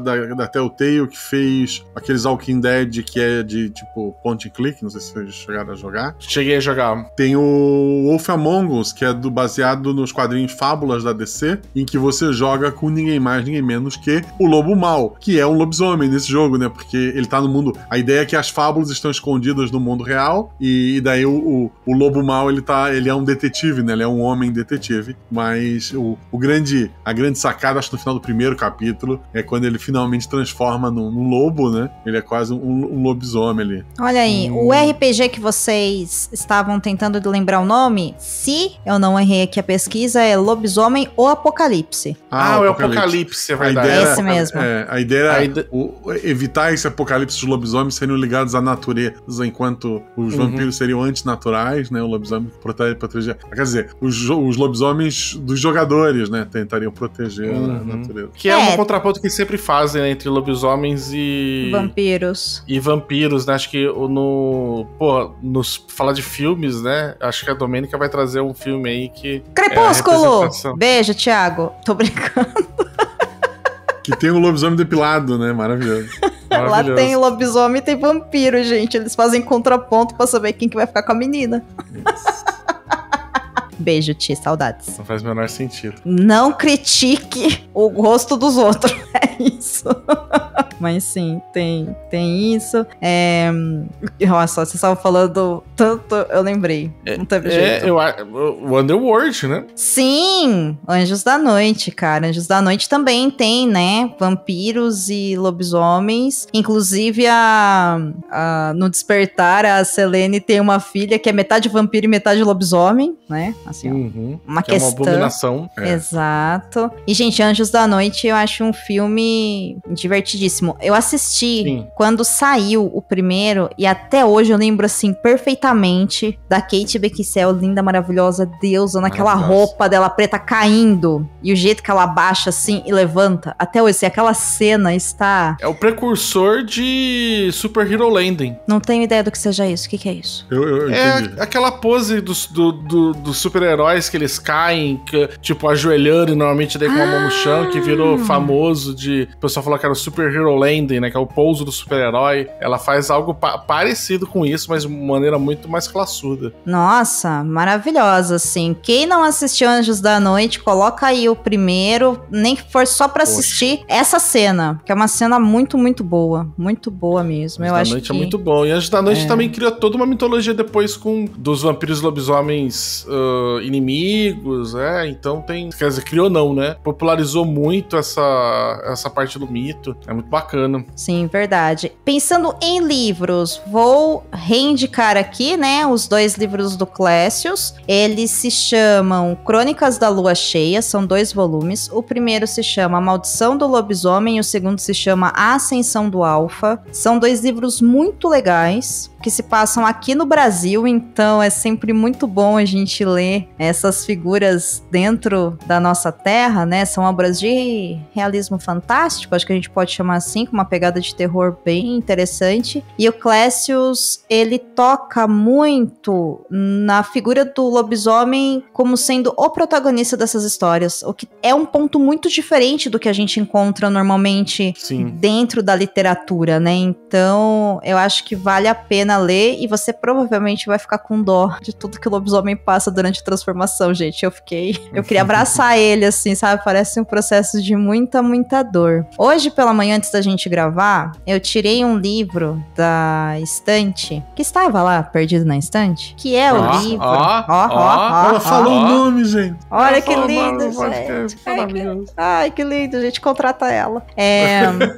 Telltale, que fez aqueles Walking Dead, que é de, tipo, point and click, não sei se vocês chegaram a jogar. Cheguei a jogar. Tem o Wolf Among Us, que é baseado nos quadrinhos Fábulas da DC, em que você joga com ninguém mais, ninguém menos que o Lobo Mau, que é um lobisomem nesse jogo, né? Porque ele tá no mundo... A ideia é que as fábulas estão escondidas no mundo real, e daí o Lobo Mau, ele é um detetive, né? Ele é um homem detetive, mas a grande sacada, acho que no final do primeiro capítulo, é quando ele finalmente transforma num lobo, né? Ele é quase um lobisomem ali. Olha aí, o RPG que vocês estavam tentando lembrar o nome, se eu não errei aqui a pesquisa, é Lobisomem ou Apocalipse. O Apocalipse, é verdade. Ideia Esse mesmo. A ideia era evitar esse apocalipse dos lobisomens seriam ligados à natureza, enquanto os vampiros seriam antinaturais, né? O lobisomem proteger. Quer dizer, os lobisomens dos jogadores, né? Tentariam proteger a natureza. Que é um contraponto que sempre fazem, né, entre lobisomens e... Vampiros. E vampiros, né? Acho que falar de filmes, né? Acho que a Domênica vai trazer um filme aí que... Crepúsculo! Beijo, Thiago. Tô brincando. Que tem o lobisomem depilado, né? Maravilhoso. Lá tem lobisomem e tem vampiro, gente. Eles fazem contraponto pra saber quem que vai ficar com a menina. Beijo, Ti. Saudades. Não faz o menor sentido. Não critique o gosto dos outros. isso. Mas sim, tem isso. Nossa, você estava falando tanto, eu lembrei. Não teve jeito. O Underworld, né? Sim, Anjos da Noite, cara. Anjos da Noite também tem, né? Vampiros e lobisomens. Inclusive, no Despertar, a Selene tem uma filha que é metade vampiro e metade lobisomem, né? Assim, uma que questão. É uma abominação. Exato. E, gente, Anjos da Noite eu acho um filme divertidíssimo. Eu assisti quando saiu o primeiro e até hoje eu lembro, assim, perfeitamente da Kate Beckinsale, linda, maravilhosa, deusa, naquela roupa dela preta caindo e o jeito que ela baixa, assim, e levanta. Até hoje, assim, aquela cena está... É o precursor de Super Hero Landing. Não tenho ideia do que seja isso. O que é isso? Eu entendi. Aquela pose dos super-heróis que eles caem, tipo, ajoelhando e normalmente daí com a mão no chão, que virou famoso de... O pessoal falou que era o Super Hero Landing, né? Que é o pouso do super-herói. Ela faz algo parecido com isso, mas de maneira muito mais classuda. Nossa, maravilhosa, assim. Quem não assistiu Anjos da Noite, coloca aí o primeiro, nem que for só pra assistir essa cena, que é uma cena muito, muito boa. Muito boa mesmo. Anjos da Noite é muito bom. E Anjos da Noite também criou toda uma mitologia depois dos vampiros e lobisomens inimigos, então tem... Quer dizer, criou não, né? Popularizou muito essa parte do mito. É muito bacana. Sim, verdade. Pensando em livros, vou reindicar aqui, né, os 2 livros do Clécius. Eles se chamam Crônicas da Lua Cheia, são 2 volumes. O primeiro se chama A Maldição do Lobisomem e o segundo se chama A Ascensão do Alfa. São 2 livros muito legais, que se passam aqui no Brasil, então é sempre muito bom a gente ler essas figuras dentro da nossa terra, né? São obras de realismo fantástico, acho que a gente pode chamar assim, com uma pegada de terror bem interessante. E o Clécius, ele toca muito na figura do lobisomem como sendo o protagonista dessas histórias, o que é um ponto muito diferente do que a gente encontra normalmente dentro da literatura, né? Então, eu acho que vale a pena ler e você provavelmente vai ficar com dó de tudo que o lobisomem passa durante a transformação, gente. Eu queria abraçar ele, assim, sabe? Parece um processo de muita, muita dor. Hoje, pela manhã, antes da gente gravar, eu tirei um livro da estante, que estava lá, perdido na estante, que é o livro... Ela falou o nome, gente. Olha que lindo, gente. Ai, que lindo, gente. Contrata ela.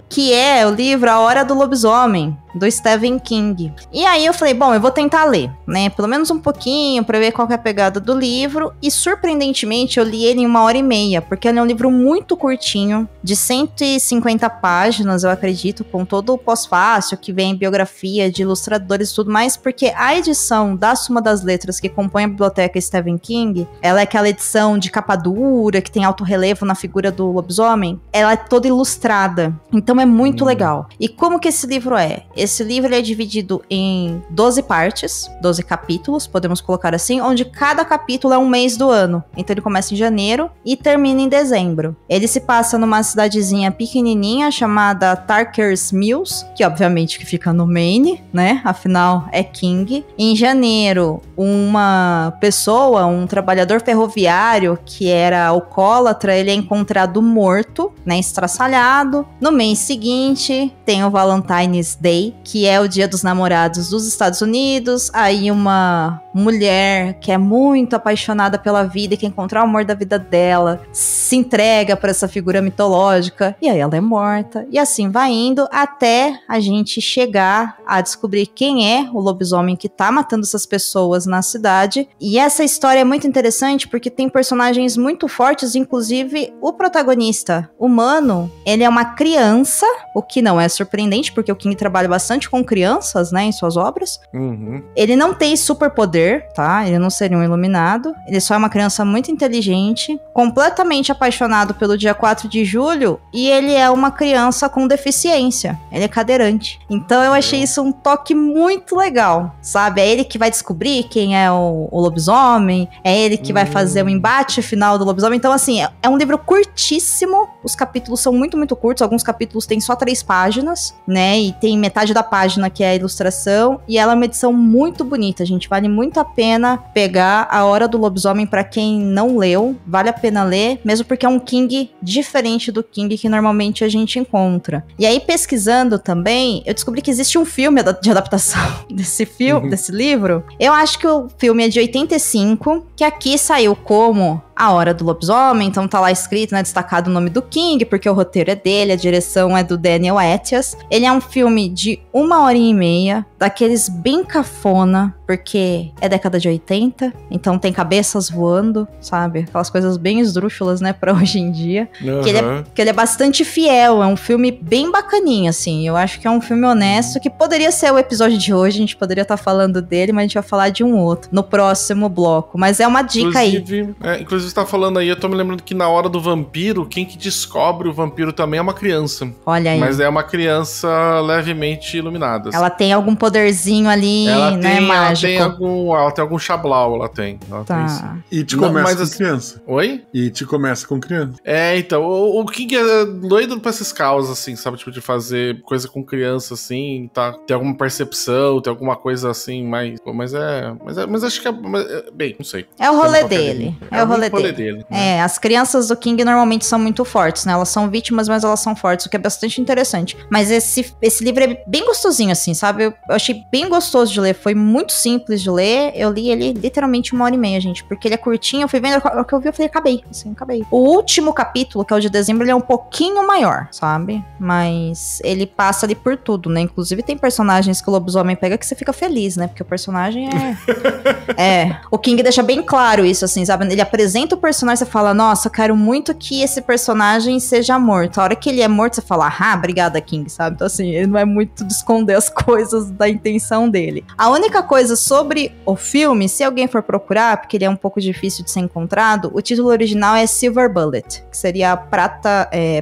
Que é o livro A Hora do Lobisomem, do Stephen King. E aí eu falei, bom, eu vou tentar ler, né? Pelo menos um pouquinho, pra ver qual que é a pegada do livro. E surpreendentemente eu li ele em 1h30, porque ele é um livro muito curtinho, de 150 páginas, eu acredito, com todo o pós-fácil, que vem biografia de ilustradores e tudo mais, porque a edição da Suma das Letras, que compõe a biblioteca Stephen King, ela é aquela edição de capa dura, que tem alto relevo na figura do lobisomem, ela é toda ilustrada. Então é muito legal. E como que esse livro é? Esse livro ele é dividido em 12 partes, 12 capítulos, podemos colocar assim, onde cada capítulo é um mês do ano. Então ele começa em janeiro e termina em dezembro. Ele se passa numa cidadezinha pequenininha chamada Tarker's Mills, que obviamente que fica no Maine, né? Afinal é King. Em janeiro, uma pessoa, um trabalhador ferroviário que era alcoólatra, ele é encontrado morto, né? Estraçalhado. No mês seguinte, tem o Valentine's Day, que é o Dia dos Namorados dos Estados Unidos. Aí uma mulher que é muito apaixonada pela vida e quer encontrar o amor da vida dela, se entrega para essa figura mitológica e aí ela é morta. E assim vai indo até a gente chegar a descobrir quem é o lobisomem que tá matando essas pessoas na cidade. E essa história é muito interessante porque tem personagens muito fortes, inclusive o protagonista humano, ele é uma criança, o que não é surpreendente porque o King trabalha bastante com crianças, né, em suas obras. Ele não tem superpoder, tá? Ele não seria um iluminado. Ele só é uma criança muito inteligente, completamente apaixonado pelo dia 4 de julho, e ele é uma criança com deficiência. Ele é cadeirante. Então eu achei isso um toque muito legal, sabe? É ele que vai descobrir quem é o lobisomem, é ele que vai fazer o embate final do lobisomem. Então, assim, é um livro curtíssimo. Os capítulos são muito, muito curtos. Alguns capítulos têm só 3 páginas, né? E tem metade metade da página que é a ilustração, e ela é uma edição muito bonita, gente. Vale muito a pena pegar A Hora do Lobisomem pra quem não leu. Vale a pena ler, mesmo porque é um King diferente do King que normalmente a gente encontra. E aí, pesquisando também, eu descobri que existe um filme de adaptação desse livro. Eu acho que o filme é de 85, que aqui saiu como A Hora do Lobisomem, então tá lá escrito, né, destacado o nome do King, porque o roteiro é dele, a direção é do Daniel Attias. Ele é um filme de 1h30, daqueles bem cafona, porque é década de 80, então tem cabeças voando, sabe? Aquelas coisas bem esdrúxulas, né, pra hoje em dia. Uhum. Que ele é bastante fiel, é um filme bem bacaninho, assim. Eu acho que é um filme honesto, que poderia ser o episódio de hoje, a gente poderia estar falando dele, mas a gente vai falar de um outro no próximo bloco. Mas é uma dica Inclusive, você tá falando aí, eu tô me lembrando que na hora do vampiro, quem que descobre o vampiro também é uma criança. Olha aí. Mas é uma criança levemente iluminada. Ela tem algum poderzinho ali, né, mágico. Ela tem algum chablau, ela tem Tá. isso. E te começa com criança. Oi? E te começa com criança. Então, o King é doido pra essas causas, assim, sabe? Tipo, de fazer coisa com criança, assim, tá? Ter alguma percepção, ter alguma coisa assim, mas acho que bem, não sei. É o rolê dele. É o rolê dele. Né? As crianças do King normalmente são muito fortes, né? Elas são vítimas, mas elas são fortes, o que é bastante interessante. Mas esse livro é bem gostosinho, assim, sabe? Eu achei bem gostoso de ler. Foi muito simples de ler. Eu li ele literalmente 1h30, gente, porque ele é curtinho. Eu fui vendo o que eu vi, eu falei, acabei. O último capítulo, que é o de dezembro, ele é um pouquinho maior, sabe? Mas ele passa ali por tudo, né? Inclusive tem personagens que o lobisomem pega que você fica feliz, né? Porque o personagem o King deixa bem claro isso, assim, sabe? Ele apresenta o personagem, você fala, nossa, quero muito que esse personagem seja morto. A hora que ele é morto, você fala, obrigada, King, sabe? Então, assim, ele não é muito de esconder as coisas da intenção dele. A única coisa sobre o filme, se alguém for procurar, porque ele é um pouco difícil de ser encontrado, o título original é Silver Bullet, que seria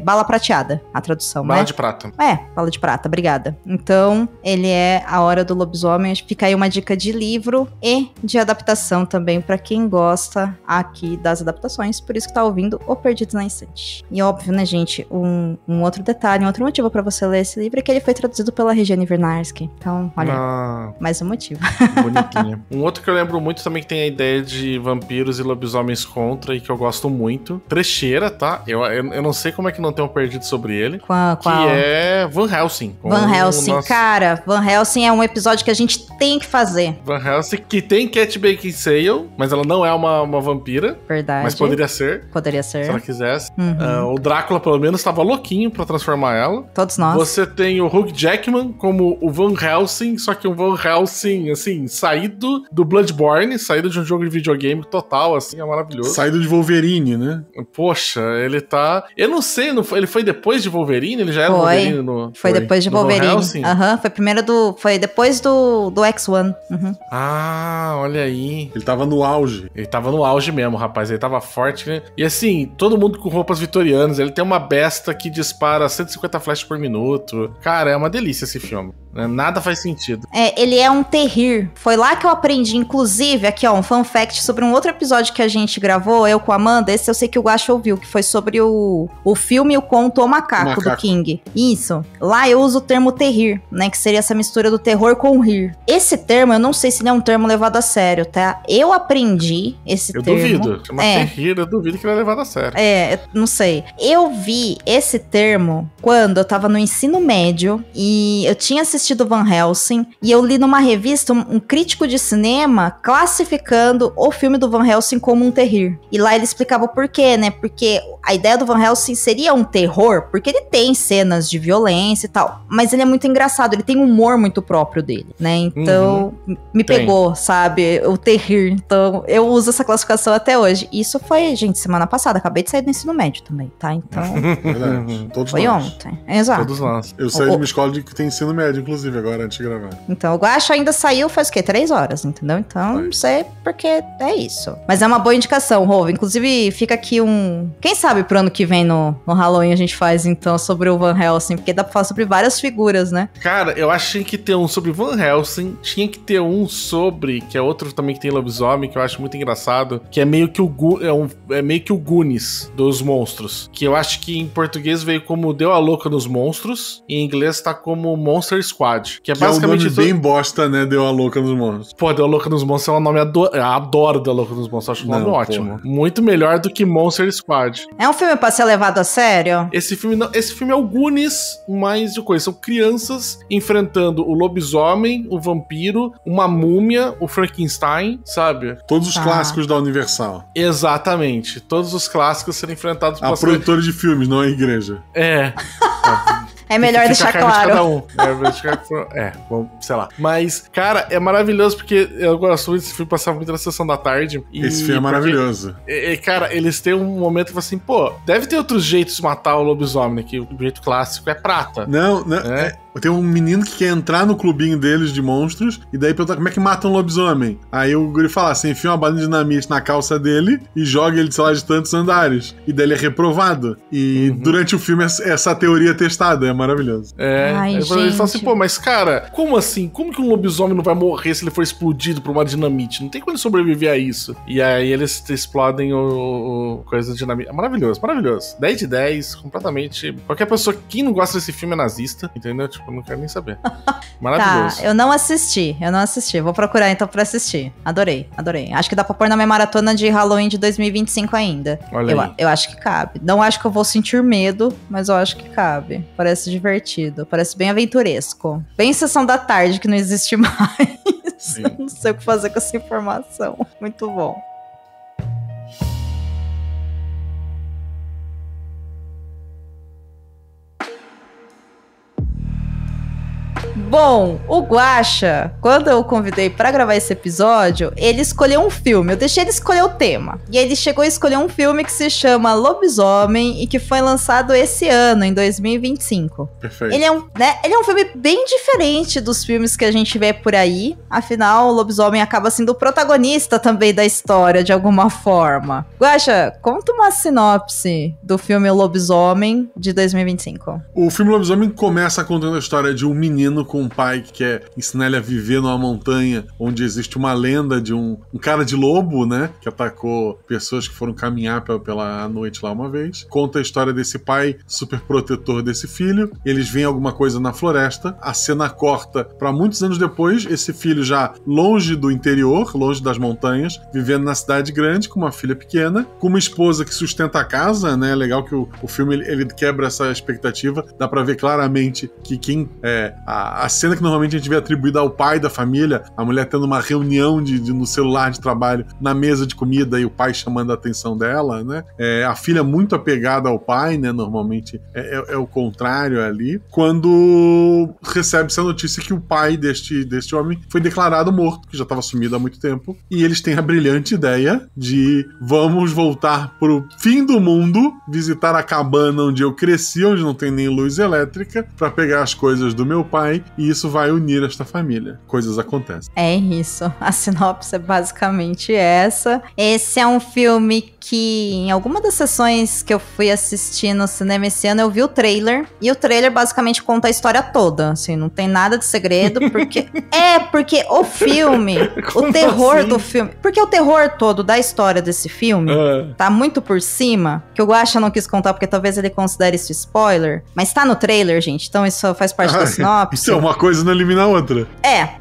bala prateada, a tradução, Bala né? de prata. Bala de prata, obrigada. Então, ele é A Hora do Lobisomem. Fica aí uma dica de livro e de adaptação também, pra quem gosta aqui das adaptações. Por isso que tá ouvindo O Perdido na Estante. E óbvio, né, gente, um outro detalhe, um outro motivo pra você ler esse livro é que ele foi traduzido pela Regiane Wiernarsky. Então, olha, mais um motivo. Bonitinha. Um outro que eu lembro muito também que tem a ideia de vampiros e lobisomens contra e que eu gosto muito. Trecheira, tá? Eu não sei como é que não tem um perdido sobre ele. Qual? Que é Van Helsing. Van Helsing, cara. Van Helsing é um episódio que a gente tem que fazer. Van Helsing, que tem Cat Beckinsale, mas ela não é uma vampira. Verdade. Mas poderia ser. Poderia ser. Se ela quisesse. Uhum. O Drácula, pelo menos, tava louquinho pra transformar ela. Todos nós. Você tem o Hugh Jackman como o Van Helsing, só que um Van Helsing, assim, saído do Bloodborne, saído de um jogo de videogame total, assim, é maravilhoso. Saído de Wolverine, né? Poxa, ele tá... Eu não sei, ele foi depois de Wolverine? Ele já era Wolverine no... Foi depois de Wolverine. Foi depois do X1. Uhum. Olha aí. Ele tava no auge. Ele tava no auge mesmo, rapaz. Ele tava forte, né? E assim, todo mundo com roupas vitorianas. Ele tem uma besta que dispara 150 flechas por minuto. Cara, é uma delícia esse filme. Nada faz sentido. Ele é um terrir. Foi lá que eu aprendi, inclusive, aqui ó, um fun fact sobre um outro episódio que a gente gravou, eu com a Amanda, esse eu sei que o Guaxa ouviu, que foi sobre o filme e o conto O Macaco do King. Isso. Lá eu uso o termo terrir, né, que seria essa mistura do terror com rir. Esse termo, eu não sei se ele é um termo levado a sério, tá? Eu aprendi esse termo. Eu duvido. Chama terrir, eu duvido que ele é levado a sério. Eu não sei. Eu vi esse termo quando eu tava no ensino médio e eu tinha assistido Van Helsing, e eu li numa revista um crítico de cinema classificando o filme do Van Helsing como um terrir. E lá ele explicava o porquê, né? Porque a ideia do Van Helsing seria um terror, porque ele tem cenas de violência e tal, mas ele é muito engraçado, ele tem um humor muito próprio dele, né? Então, me pegou, sabe? O terrir. Então, eu uso essa classificação até hoje. Isso foi, gente, semana passada. Acabei de sair do ensino médio também, tá? Então... Verdade. Todos foi nós. ontem. Exato. Todos nós. Eu saí de uma escola que tem ensino médio, inclusive, agora, antes de gravar. Então, o Guaxa ainda saiu faz o quê? 3 horas, entendeu? Então, não sei porque é isso. Mas é uma boa indicação, Rova. Inclusive, fica aqui quem sabe pro ano que vem no Halloween a gente faz, então, sobre o Van Helsing, porque dá pra falar sobre várias figuras, né? Cara, eu acho que tinha que ter um sobre Van Helsing, tinha que ter um sobre, que é outro também que tem lobisomem, que eu acho muito engraçado, que é meio que o Goonies dos monstros, que eu acho que em português veio como Deu a Louca nos Monstros, e em inglês tá como Monster Squad. Squad. Que é Que é um basicamente nome bem bosta, né? Deu a louca nos monstros. Pô, Deu a Louca nos Monstros é um nome eu adoro Deu a Louca nos Monstros, acho um nome Não, ótimo. porra. Muito melhor do que Monster Squad. É um filme pra ser levado a sério? Esse filme é o Goonies, mais de coisa. São crianças enfrentando o lobisomem, o vampiro, uma múmia, o Frankenstein, sabe? Todos os Tá. clássicos da Universal. Exatamente. Todos os clássicos serem enfrentados A produtora de filmes, não a igreja. É. É melhor Fica deixar a cargo de cada claro. um. Vamos, sei lá. Mas, cara, é maravilhoso porque eu gosto muito desse filme, passava muito na sessão da tarde. Esse filme é maravilhoso. Cara, eles têm um momento que assim, pô, deve ter outros jeitos de matar o lobisomem, que o jeito clássico é prata. Não, É. Tem um menino que quer entrar no clubinho deles de monstros e daí pergunta como é que mata um lobisomem. Aí o guri fala assim, enfia uma bala de dinamite na calça dele e joga ele, sei lá, de tantos andares. E daí ele é reprovado. E durante o filme essa teoria é testada, é maravilhoso. Ai, Aí ele gente. fala assim, pô, mas cara, como assim? Como que um lobisomem não vai morrer se ele for explodido por uma dinamite? Não tem como ele sobreviver a isso. E aí eles explodem o coisa de dinamite. É maravilhoso, maravilhoso. 10 de 10, completamente. Qualquer pessoa que não gosta desse filme é nazista, entendeu? Tipo, eu não quero nem saber. Maravilhoso. Tá, eu não assisti. Vou procurar então pra assistir. Adorei. Acho que dá pra pôr na minha maratona de Halloween de 2025 ainda. Olha aí. Eu acho que cabe. Não acho que eu vou sentir medo, mas eu acho que cabe. Parece divertido, parece bem aventuresco. Bem sessão da tarde que não existe mais. Sim. Não sei o que fazer com essa informação. Muito bom. Bom, o Guaxa, quando eu o convidei pra gravar esse episódio, ele escolheu um filme. Eu deixei ele escolher o tema. E ele chegou a escolher um filme que se chama Lobisomem e que foi lançado esse ano, em 2025. Perfeito. Ele é um filme bem diferente dos filmes que a gente vê por aí. Afinal, o lobisomem acaba sendo o protagonista também da história, de alguma forma. Guaxa, conta uma sinopse do filme Lobisomem de 2025. O filme Lobisomem começa contando a história de um menino com um pai que quer ensinar ele a viver numa montanha onde existe uma lenda de um cara de lobo, né? Que atacou pessoas que foram caminhar pela noite lá uma vez. Conta a história desse pai super protetor desse filho. Eles veem alguma coisa na floresta. A cena corta para muitos anos depois. Esse filho já longe do interior, longe das montanhas, vivendo na cidade grande com uma filha pequena, com uma esposa que sustenta a casa, né? Legal que o filme ele quebra essa expectativa. Dá pra ver claramente que quem a cena que normalmente a gente vê atribuída ao pai da família, a mulher tendo uma reunião no celular de trabalho na mesa de comida e o pai chamando a atenção dela, né? A filha muito apegada ao pai, né? Normalmente é o contrário ali. Quando recebe-se a notícia que o pai deste homem foi declarado morto, que já estava sumido há muito tempo, e eles têm a brilhante ideia de vamos voltar pro fim do mundo, visitar a cabana onde eu cresci, onde não tem nem luz elétrica, para pegar as coisas do meu pai, e isso vai unir esta família. Coisas acontecem. É isso. A sinopse é basicamente essa. Esse é um filme que, em alguma das sessões que eu fui assistir no cinema esse ano, eu vi o trailer. E o trailer basicamente conta a história toda. Assim, não tem nada de segredo, porque... porque o filme, o terror do filme... Porque o terror todo da história desse filme tá muito por cima, que o Guaxa não quis contar, porque talvez ele considere isso spoiler. Mas tá no trailer, gente. Então isso faz parte da sinopse. Isso é uma coisa não elimina a outra.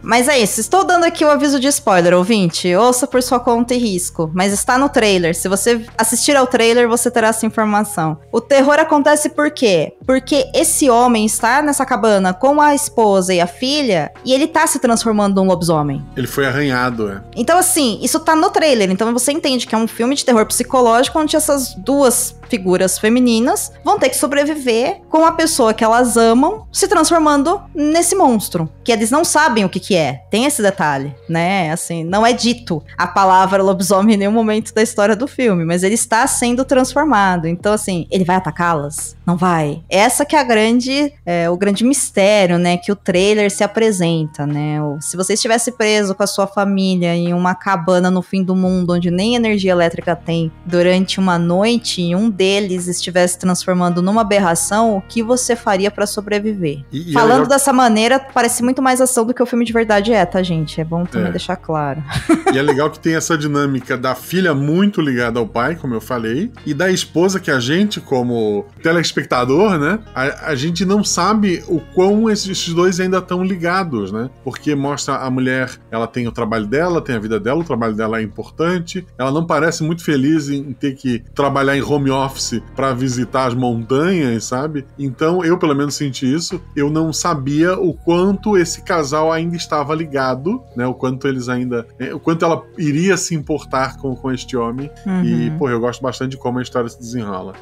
Mas é isso. Estou dando aqui o aviso de spoiler, ouvinte. Ouça por sua conta e risco. Mas está no trailer. Se você assistir ao trailer, você terá essa informação. O terror acontece por quê? Porque esse homem está nessa cabana com a esposa e a filha e ele tá se transformando num lobisomem. Ele foi arranhado, Então, assim, isso tá no trailer. Então você entende que é um filme de terror psicológico onde essas duas figuras femininas vão ter que sobreviver com a pessoa que elas amam se transformando nesse monstro, que eles não sabem o que é. Tem esse detalhe, né? Assim, não é dito a palavra lobisomem em nenhum momento da história do filme, mas ele está sendo transformado. Então, assim, ele vai atacá-las? Não vai. Essa que é o grande mistério, né? Que o trailer se apresenta, né? Se você estivesse preso com a sua família em uma cabana no fim do mundo, onde nem energia elétrica tem, durante uma noite, e um deles estivesse transformando numa aberração, o que você faria para sobreviver? Falando dessa maneira maneira, parece muito mais ação do que o filme de verdade tá, gente? É bom também deixar claro. E é legal que tem essa dinâmica da filha muito ligada ao pai, como eu falei, e da esposa que a gente, como telespectador, né, a gente não sabe o quão esses dois ainda estão ligados, né? Porque mostra a mulher, ela tem o trabalho dela, tem a vida dela, o trabalho dela é importante, ela não parece muito feliz em ter que trabalhar em home office para visitar as montanhas, sabe? Então, eu pelo menos senti isso, eu não sabia o quanto esse casal ainda estava ligado, né? O quanto eles ainda... o quanto ela iria se importar com este homem. E, pô, eu gosto bastante de como a história se desenrola.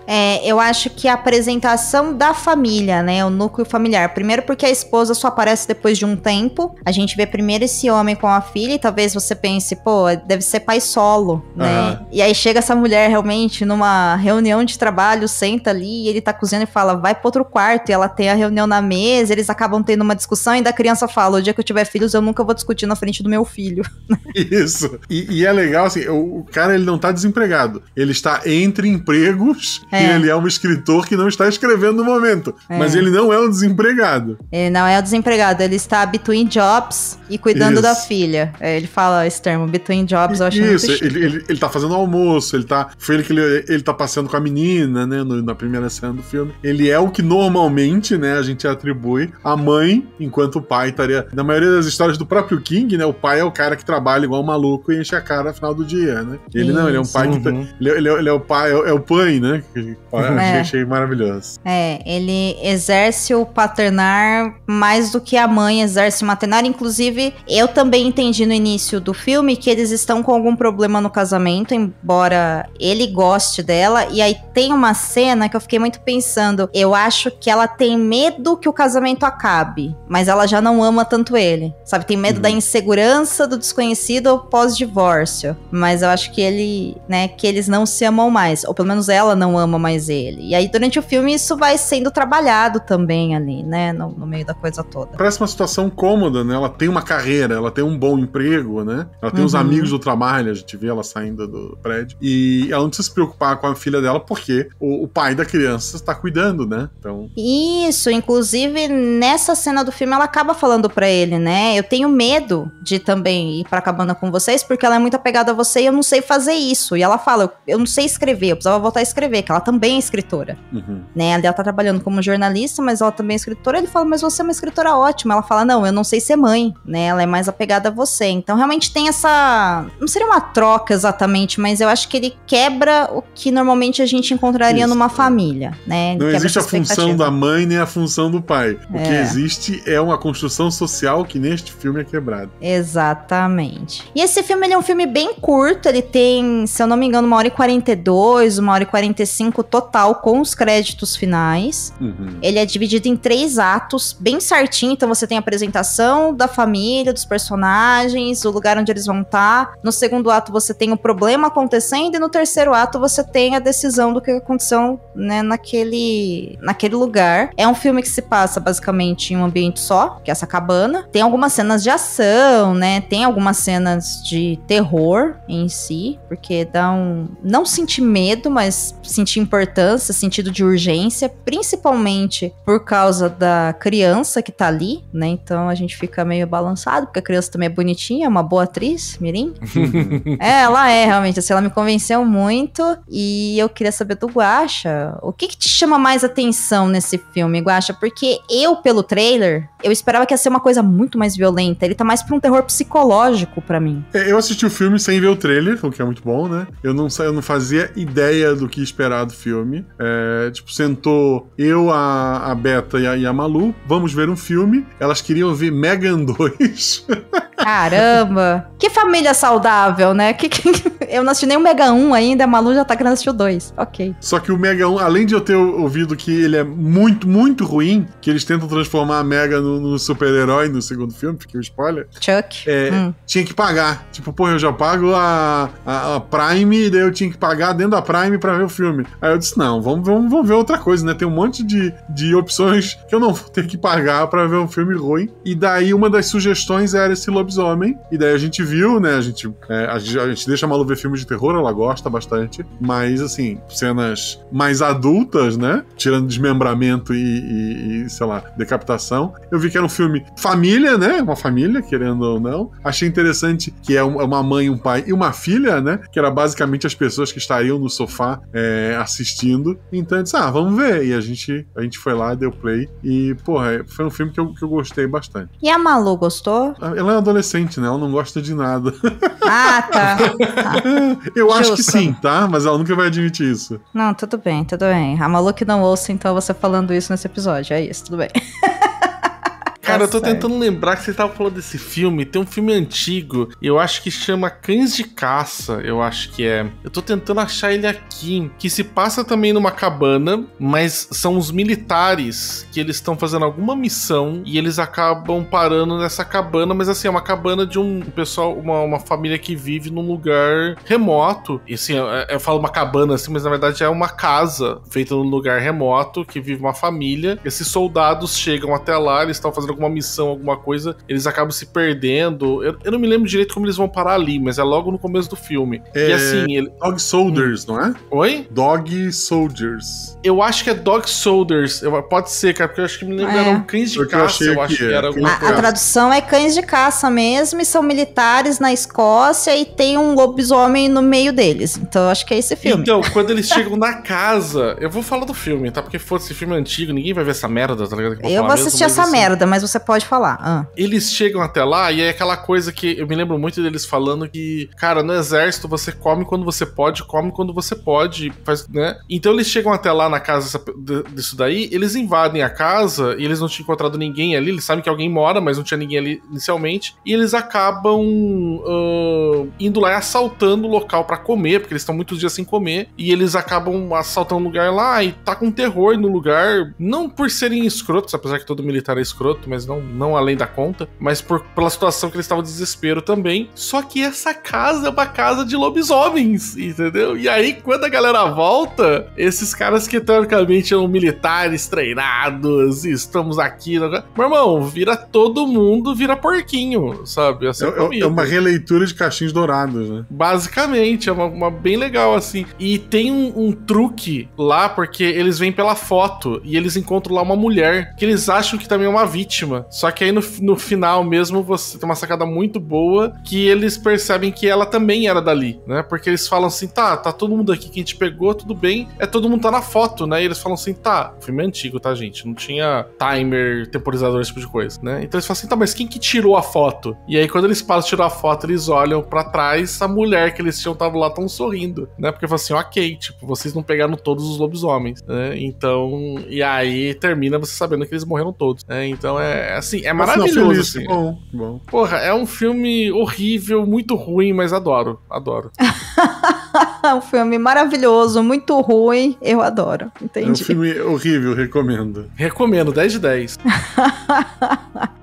Eu acho que a apresentação da família, né? O núcleo familiar. Primeiro porque a esposa só aparece depois de um tempo. A gente vê primeiro esse homem com a filha e talvez você pense, pô, deve ser pai solo, né? E aí chega essa mulher realmente numa reunião de trabalho, senta ali e ele tá cozinhando e fala, vai pro outro quarto. E ela tem a reunião na mesa, eles acabam tendo uma discussão e ainda a criança fala, o dia que eu tiver filhos eu nunca vou discutir na frente do meu filho. Isso. E é legal, assim, o cara, ele não tá desempregado. Ele está entre empregos e ele é um escritor que não está escrevendo no momento. Mas ele não é um desempregado. Ele não é um desempregado, ele está between jobs e cuidando da filha. Ele fala esse termo, between jobs, eu acho muito chique. Ele tá fazendo almoço, foi ele tá passeando com a menina, né, na primeira cena do filme. Ele é o que normalmente, né, a gente atribui à mãe, enquanto o pai estaria... Na maioria das histórias do próprio King, né, o pai é o cara que trabalha igual um maluco e enche a cara no final do dia, né? Ele não, ele é um pai que... Ele é o pai, é o pai, né? Achei maravilhoso. Ele exerce o paternar mais do que a mãe exerce o maternar. Inclusive, eu também entendi no início do filme que eles estão com algum problema no casamento, embora ele goste dela. E aí tem uma cena que eu fiquei muito pensando, eu acho que ela tem medo que o casamento acabe, mas ela já não ama tanto ele, sabe? Tem medo da insegurança, do desconhecido pós-divórcio. Mas eu acho que ele, né, que eles não se amam mais, ou pelo menos ela não ama mais ele. E aí durante o filme isso vai sendo trabalhado também ali, né, no meio da coisa toda. Parece uma situação cômoda, né? Ela tem uma carreira, ela tem um bom emprego, né? Ela tem os amigos do trabalho, a gente vê ela saindo do prédio. E ela não precisa se preocupar com a filha dela porque o pai da criança está cuidando, né? Então... Isso, inclusive nessa cena do filme ela acaba falando pra ele, né? Eu tenho medo de também ir pra cabana com vocês porque ela é muito apegada a você e eu não sei fazer isso. E ela fala, eu não sei escrever, eu precisava voltar a escrever, que ela também é escritora. Né? Ela tá trabalhando como jornalista, mas ela também é escritora. Ele fala, mas você é uma escritora ótima. Ela fala, não, eu não sei ser mãe, né? Ela é mais apegada a você. Então realmente tem essa... Não seria uma troca exatamente, mas eu acho que ele quebra o que normalmente a gente encontraria numa família, né? Não existe a função da mãe nem a função do pai. O que existe é uma construção social que neste filme é quebrada. Exatamente. E esse filme, ele é um filme bem curto, ele tem, se eu não me engano, 1h42, 1h45 total, com os créditos finais. Ele é dividido em 3 atos, bem certinho, então você tem a apresentação da família, dos personagens, o lugar onde eles vão estar. No segundo ato você tem o problema acontecendo e no terceiro ato você tem a decisão do que aconteceu, né, naquele lugar. É um filme que se passa basicamente em um ambiente só, que é essa cabana. Tem algumas cenas de ação, né, tem algumas cenas de terror em si, porque dá não sentir medo, mas sentir importância, sentido de urgência, principalmente por causa da criança que tá ali, né, então a gente fica meio balançado, porque a criança também é bonitinha, é uma boa atriz, Mirim. Ela é, realmente, assim, ela me convenceu muito, e eu queria saber do Guaxa, o que te chama mais atenção nesse filme, Guaxa? Porque eu, pelo trailer, eu esperava que ia ser uma coisa muito mais violenta, ele tá mais pra um terror psicológico pra mim. Eu assisti o filme sem ver o trailer, o que é muito bom, né? Eu não fazia ideia do que esperar do filme. Sentou eu, a Beta e a Malu, vamos ver um filme. Elas queriam ver Megan 2. Caramba! Que família saudável, né? Eu não assisti nem o Mega 1 ainda, a Malu já tá querendo assistir o 2. Ok. Só que o Mega 1, além de eu ter ouvido que ele é muito, muito ruim, que eles tentam transformar a Mega no super-herói no segundo filme, fiquei um spoiler. Chuck. Tinha que pagar. Tipo, pô, eu já pago a Prime, e daí eu tinha que pagar dentro da Prime pra ver o filme. Aí eu disse, não, vamos ver outra coisa, né? Tem um monte de opções que eu não vou ter que pagar pra ver um filme ruim. E daí uma das sugestões era esse lobisomem. E daí a gente viu, né? A gente deixa a Malu ver ver filmes de terror, ela gosta bastante, mas, assim, cenas mais adultas, né? Tirando desmembramento e sei lá, decapitação. Eu vi que era um filme família, né? Uma família, querendo ou não. Achei interessante que é uma mãe, um pai e uma filha, né? Que era basicamente as pessoas que estariam no sofá assistindo. Então eu disse, vamos ver. E a gente foi lá, deu play. E, porra, foi um filme que eu gostei bastante. E a Malu gostou? Ela é adolescente, né? Ela não gosta de nada. Ah, tá. Eu acho que Justo. sim, tá? Mas ela nunca vai admitir isso. Não, tudo bem, tudo bem. A Malu que não ouça, então, você falando isso nesse episódio. É isso, tudo bem. Cara, eu tô certo. tentando lembrar que você tava falando desse filme. Tem um filme antigo, eu acho que chama Cães de Caça, eu acho que é. Eu tô tentando achar ele aqui, que se passa também numa cabana, mas são os militares que eles estão fazendo alguma missão e eles acabam parando nessa cabana, mas assim, é uma cabana de um pessoal, uma família que vive num lugar remoto. E assim, eu falo uma cabana assim, mas na verdade é uma casa feita num lugar remoto que vive uma família. Esses soldados chegam até lá, eles estão fazendo alguma missão, alguma coisa, eles acabam se perdendo. Eu não me lembro direito como eles vão parar ali, mas é logo no começo do filme. E assim, Dog Soldiers, não é? Oi? Dog Soldiers. Eu acho que é Dog Soldiers. Pode ser, cara, porque eu acho que me lembro eram Cães de Porque eu Caça, achei eu acho que que era é. alguma A coisa. tradução é cães de caça mesmo, e são militares na Escócia e tem um lobisomem no meio deles. Então eu acho que é esse filme. Então, quando eles chegam na casa, eu vou falar do filme, tá? Porque foda-se, filme antigo, ninguém vai ver essa merda, tá ligado? Que Eu vou falar mesmo, assistir mas, essa assim, merda, mas você pode falar. Eles chegam até lá e é aquela coisa que eu me lembro muito deles falando que, cara, no exército você come quando você pode, come quando você pode, faz, né? Então eles chegam até lá na casa disso daí, eles invadem a casa e eles não tinham encontrado ninguém ali, eles sabem que alguém mora, mas não tinha ninguém ali inicialmente, e eles acabam indo lá e assaltando o local pra comer, porque eles estão muitos dias sem comer, e eles acabam assaltando o lugar lá e tá com terror no lugar, não por serem escrotos, apesar que todo militar é escroto, mas não além da conta, mas pela situação que eles estavam de desespero também. Só que essa casa é uma casa de lobisomens, entendeu? E aí, quando a galera volta, esses caras que teoricamente eram militares treinados, e estamos aqui, meu irmão, todo mundo vira porquinho, sabe? Assim, É uma releitura de Caixinhos Dourados, né? Basicamente, é uma bem legal, assim. E tem um truque lá, porque eles vêm pela foto e eles encontram lá uma mulher que eles acham que também é uma vítima. Só que aí no final mesmo, você tem uma sacada muito boa que eles percebem que ela também era dali, né? Porque eles falam assim, tá todo mundo aqui que a gente pegou, tudo bem, todo mundo tá na foto, né? E eles falam assim, o filme é antigo, tá, gente? Não tinha timer, temporizador, esse tipo de coisa, né? Então eles falam assim, mas quem que tirou a foto? E aí quando eles param de tirar a foto, eles olham pra trás, a mulher que eles tinham tava lá tão sorrindo, né? Porque falam assim, ok, tipo, vocês não pegaram todos os lobisomens, né? Então, e aí termina você sabendo que eles morreram todos, né? Então é assim, é maravilhoso, feliz, assim. Bom. Porra, é um filme horrível, muito ruim, mas adoro. Um filme maravilhoso, muito ruim, eu adoro, entendi. É um filme horrível, recomendo. Recomendo, 10 de 10.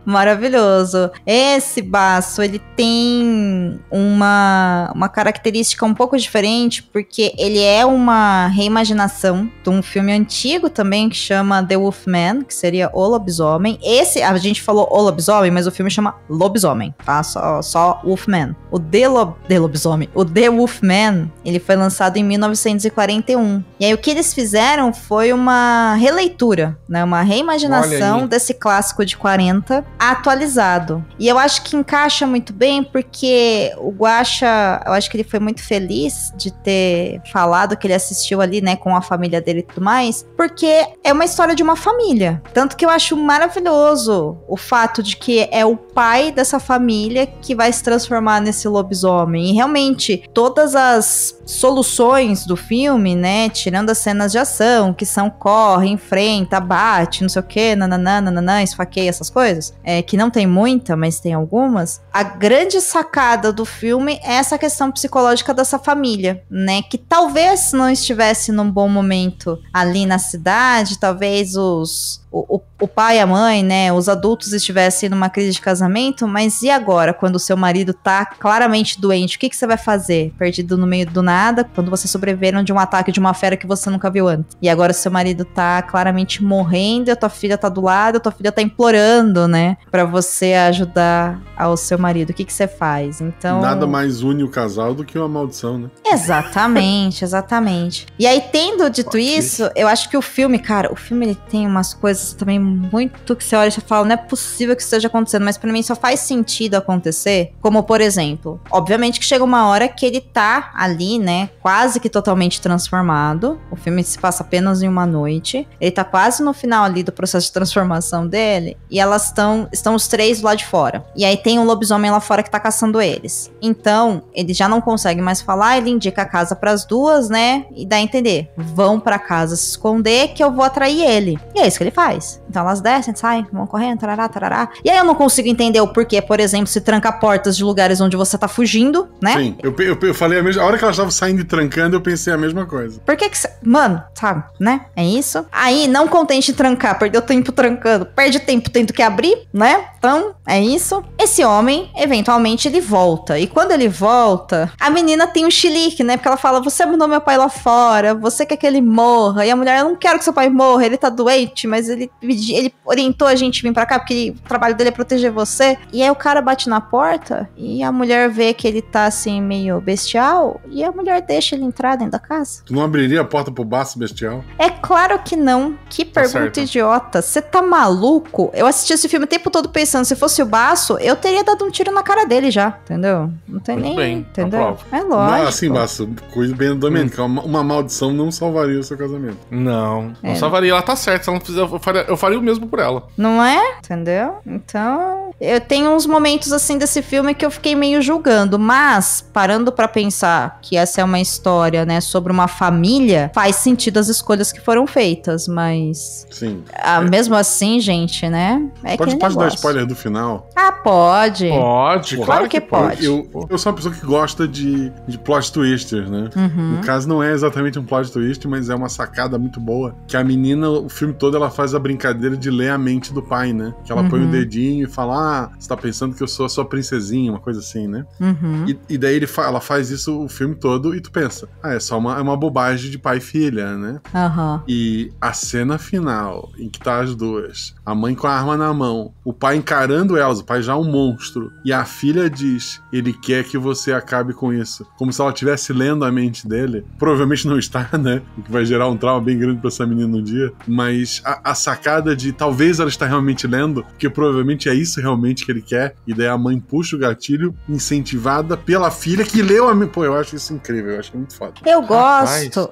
Maravilhoso. Esse Baço, ele tem uma característica um pouco diferente, porque ele é uma reimaginação de um filme antigo também, que chama The Wolfman, que seria O Lobisomem. Esse, a gente falou O Lobisomem, mas o filme chama Lobisomem, tá? Só Wolfman. O Lobisomem. O The Wolfman, ele foi lançado em 1941. E aí o que eles fizeram foi uma releitura, né? Uma reimaginação desse clássico de 40 atualizado. E eu acho que encaixa muito bem porque o Guaxa, eu acho que ele foi muito feliz de ter falado que ele assistiu ali, né, com a família dele e tudo mais, porque é uma história de uma família. Tanto que eu acho maravilhoso o fato de que é o pai dessa família que vai se transformar nesse lobisomem. E realmente, todas as soluções do filme, né, tirando as cenas de ação, que são corre, enfrenta, bate, não sei o que, nananã, esfaqueia, essas coisas, que não tem muita, mas tem algumas, a grande sacada do filme é essa questão psicológica dessa família, né, que talvez não estivesse num bom momento ali na cidade, talvez o pai e a mãe, né, os adultos estivessem numa crise de casamento, mas e agora, quando o seu marido tá claramente doente, o que você vai fazer? Perdido no meio do nada, quando vocês sobreviveram de um ataque de uma fera que você nunca viu antes. E agora o seu marido tá claramente morrendo, e a tua filha tá do lado, a tua filha tá implorando, né, Pra você ajudar ao seu marido. O que você faz? Então... Nada mais une o casal do que uma maldição, né? Exatamente, exatamente. E aí, tendo dito isso, eu acho que o filme, cara, o filme ele tem umas coisas também muito que você olha e você fala, não é possível que isso esteja acontecendo, mas pra mim só faz sentido acontecer, como por exemplo, obviamente que chega uma hora que ele tá ali, né, quase que totalmente transformado, o filme se passa apenas em uma noite, ele tá quase no final ali do processo de transformação dele, e elas estão os três lá de fora, e aí tem um lobisomem lá fora que tá caçando eles, então, ele já não consegue mais falar, ele indica a casa pras duas, né, e dá a entender, vão pra casa se esconder que eu vou atrair ele, e é isso que ele faz, então elas descem, saem, vão correndo, tarará, tarará, e aí eu não consigo entender o porquê, por exemplo, se tranca portas de lugares onde você tá fugindo, né? Sim, eu falei a mesma, a hora que elas estavam saindo e trancando, eu pensei a mesma coisa. Por que você... Mano, sabe, né? É isso. Aí, não contente em trancar, perdeu tempo trancando, perde tempo tendo que abrir, né? Então, é isso. Esse homem, eventualmente, ele volta. E quando ele volta, a menina tem um chilique, né? Porque ela fala, você mandou meu pai lá fora, você quer que ele morra. E a mulher, eu não quero que seu pai morra, ele tá doente, mas ele orientou a gente a vir pra cá, porque o trabalho dele é proteger você. E aí o cara bate na porta, e a mulher vê que ele tá, assim, meio bestial, e a mulher deixa ele entrar dentro da casa. Tu não abriria a porta pro baço bestial? É claro que não. Que pergunta certo. idiota. Você tá maluco? Eu assisti esse filme o tempo todo pensando, se fosse o Baço, eu teria dado um tiro na cara dele já, entendeu? Não tem Muito nem, bem, entendeu? aprovo. É Não, lógico. assim, Baço, cuide bem do Domênico. Uma maldição não salvaria o seu casamento. Não É. salvaria. Ela tá certa. Se ela não fizer, eu faria o mesmo por ela. Não é? Entendeu? Então, eu tenho uns momentos assim desse filme que eu fiquei meio julgando, mas parando pra pensar que essa é uma história, né, sobre uma família, faz sentido as escolhas que foram feitas, mas Sim. mesmo assim, gente, né? É Pode aquele dar negócio. spoiler do final? Ah, pode. Pode, Claro que pode. Eu sou uma pessoa que gosta de plot twisters, né? Uhum. No caso, não é exatamente um plot twist, mas é uma sacada muito boa. Que a menina, o filme todo, ela faz a brincadeira de ler a mente do pai, né? Que ela põe o dedinho e fala, você tá pensando que eu sou a sua princesinha, uma coisa assim, né? Uhum. E daí ela faz isso o filme todo e tu pensa, é só uma bobagem de pai e filha, né? Aham. E a cena final, em que tá as duas, a mãe com a arma na mão, o pai encarando elas, o pai já é um monstro, e a filha diz, ele quer que você acabe com isso. Como se ela estivesse lendo a mente dele. Provavelmente não está, né? O que vai gerar um trauma bem grande pra essa menina no dia. Mas a sacada de talvez ela está realmente lendo, porque provavelmente é isso realmente que ele quer, e daí a mãe puxa o gatilho, incentivada pela filha que leu a mente. Pô, eu acho isso incrível, eu acho muito foda. Eu gosto.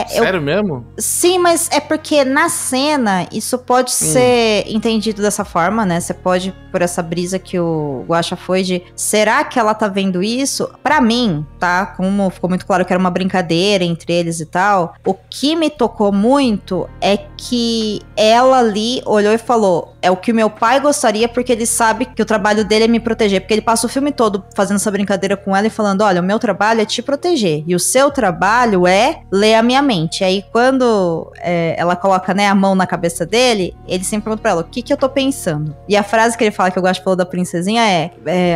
Sério mesmo? Sim, mas é porque na cena isso pode ser entendido dessa forma, né? Você pode, por essa brisa que o Guaxa foi de, será que ela tá vendo isso? Pra mim, tá? Como ficou muito claro que era uma brincadeira entre eles e tal, o que me tocou muito é que ela ali olhou e falou, é o que o meu pai gostaria porque ele sabe que o trabalho dele é me proteger, porque ele passa o filme todo fazendo essa brincadeira com ela e falando, olha, o meu trabalho é te proteger e o seu trabalho é ler a minha mente. E aí quando ela coloca, né, a mão na cabeça dele, ele sempre pergunta pra ela, o que eu tô pensando? E a frase que ele fala, que eu gosto de falar da princesinha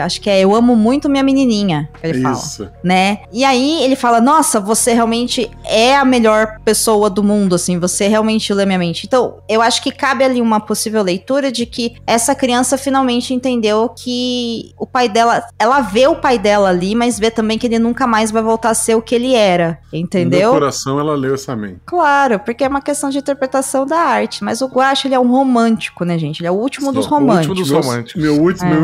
acho que eu amo muito minha menininha, que ele fala, né? E aí ele fala, nossa, você realmente é a melhor pessoa do mundo, assim, você realmente lê minha mente. Então, eu acho que cabe ali uma possível leitura de que essa criança finalmente entendeu que o pai dela, ela vê o pai dela ali, mas vê também que ele nunca mais vai voltar a ser o que ele era, entendeu? No meu coração ela leu essa mente. Claro, porque é uma questão de interpretação da arte, mas o Guaxa, ele é um romântico, né, gente? Ele é o último dos românticos. O último dos românticos.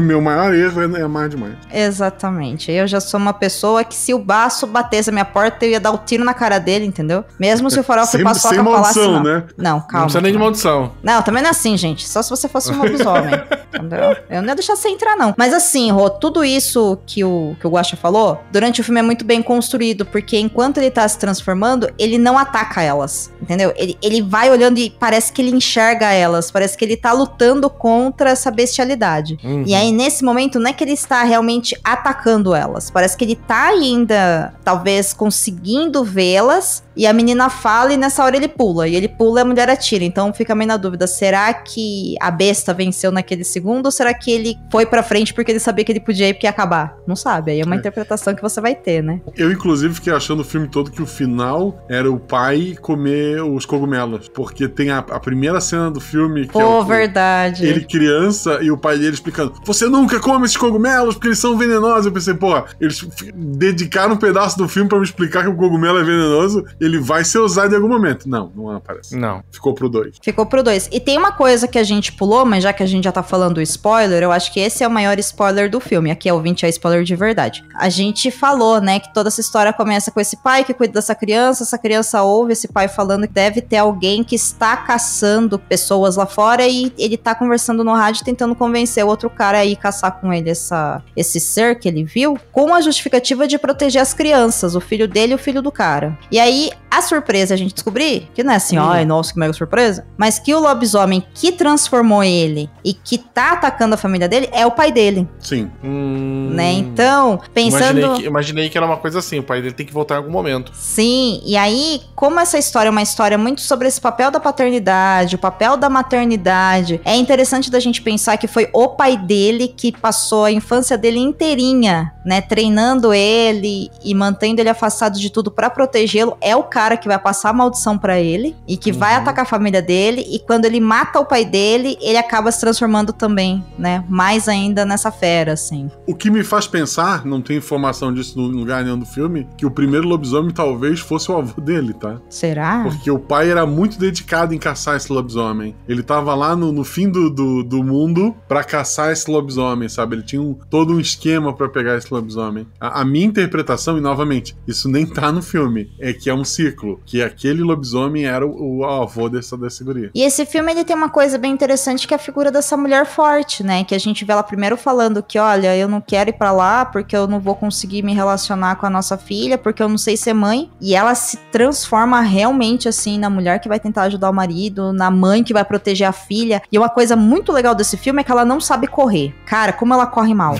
Meu maior erro é amar demais. Exatamente. Eu já sou uma pessoa que se o Baço batesse a minha porta, eu ia dar o tiro na cara dele, entendeu? Mesmo se o Farofa e Paçoca sem falasse maldição, não. né? Não, calma. Não precisa nem de maldição. Não, também não é assim, gente. Só se você fosse um lobisomem. Entendeu? Eu não ia deixar você entrar, não. Mas assim, Rô, tudo isso que o Guaxa falou, durante o filme é muito bem construído, porque enquanto ele tá se transformando, ele não ataca elas, entendeu? Ele vai olhando e parece que ele enxerga elas, parece que ele tá lutando contra essa bestialidade. E aí, nesse momento, não é que ele está realmente atacando elas, parece que ele tá ainda, talvez, conseguindo vê-las, E a menina fala e nessa hora ele pula. E ele pula e a mulher atira. Então fica meio na dúvida, será que a besta venceu naquele segundo ou será que ele foi pra frente porque ele sabia que ele podia ir porque ia acabar? Não sabe, aí é uma interpretação que você vai ter, né? Eu, inclusive, fiquei achando o filme todo que o final era o pai comer os cogumelos. Porque tem a primeira cena do filme que verdade. Ele criança e o pai dele explicando: você nunca come esses cogumelos porque eles são venenosos. Eu pensei, porra, eles dedicaram um pedaço do filme pra me explicar que o cogumelo é venenoso, ele vai ser usado em algum momento. Não aparece. Não. Ficou pro 2. Ficou pro 2. E tem uma coisa que a gente pulou, mas já que a gente já tá falando do spoiler, eu acho que esse é o maior spoiler do filme. Aqui é o 20, é spoiler de verdade. A gente falou, né, que toda essa história começa com esse pai que cuida dessa criança ouve esse pai falando que deve ter alguém que está caçando pessoas lá fora e ele tá conversando no rádio tentando convencer o outro cara a ir caçar com ele esse ser que ele viu, com a justificativa de proteger as crianças, o filho dele e o filho do cara. E aí, a surpresa a gente descobrir, que não é assim, ai, nossa, que mega surpresa, mas que o lobisomem que transformou ele e que tá atacando a família dele é o pai dele. Sim. Né? Então, pensando... Imaginei que era uma coisa assim, o pai dele tem que voltar em algum momento. Sim, e aí, como essa história é uma história muito sobre esse papel da paternidade, o papel da maternidade, é interessante da gente pensar que foi o pai dele que passou a infância dele inteirinha, né, treinando ele e mantendo ele afastado de tudo pra protegê-lo. É o cara que vai passar a maldição pra ele e que vai atacar a família dele, e quando ele mata o pai dele, ele acaba se transformando também, né, mais ainda nessa fera, assim. O que me faz pensar, não tem informação disso no lugar nenhum do filme, que o primeiro lobisomem talvez fosse o avô dele, tá? Será? Porque o pai era muito dedicado em caçar esse lobisomem. Ele tava lá no fim do mundo pra caçar esse lobisomem, sabe? Ele tinha todo um esquema pra pegar esse lobisomem. A minha interpretação, e novamente, isso nem tá no filme, é que é um ciclo, que aquele lobisomem era o avô dessa guria. E esse filme, ele tem uma coisa bem interessante, que é a figura dessa mulher forte, né? Que a gente vê ela primeiro falando que, olha, eu não quero ir pra lá porque eu não vou conseguir me relacionar com a nossa filha, porque eu não sei ser mãe. E ela se transforma realmente, assim, na mulher que vai tentar ajudar o marido, na mãe que vai proteger a filha. E uma coisa muito legal desse filme é que ela não sabe correr. Cara, como ela corre mal.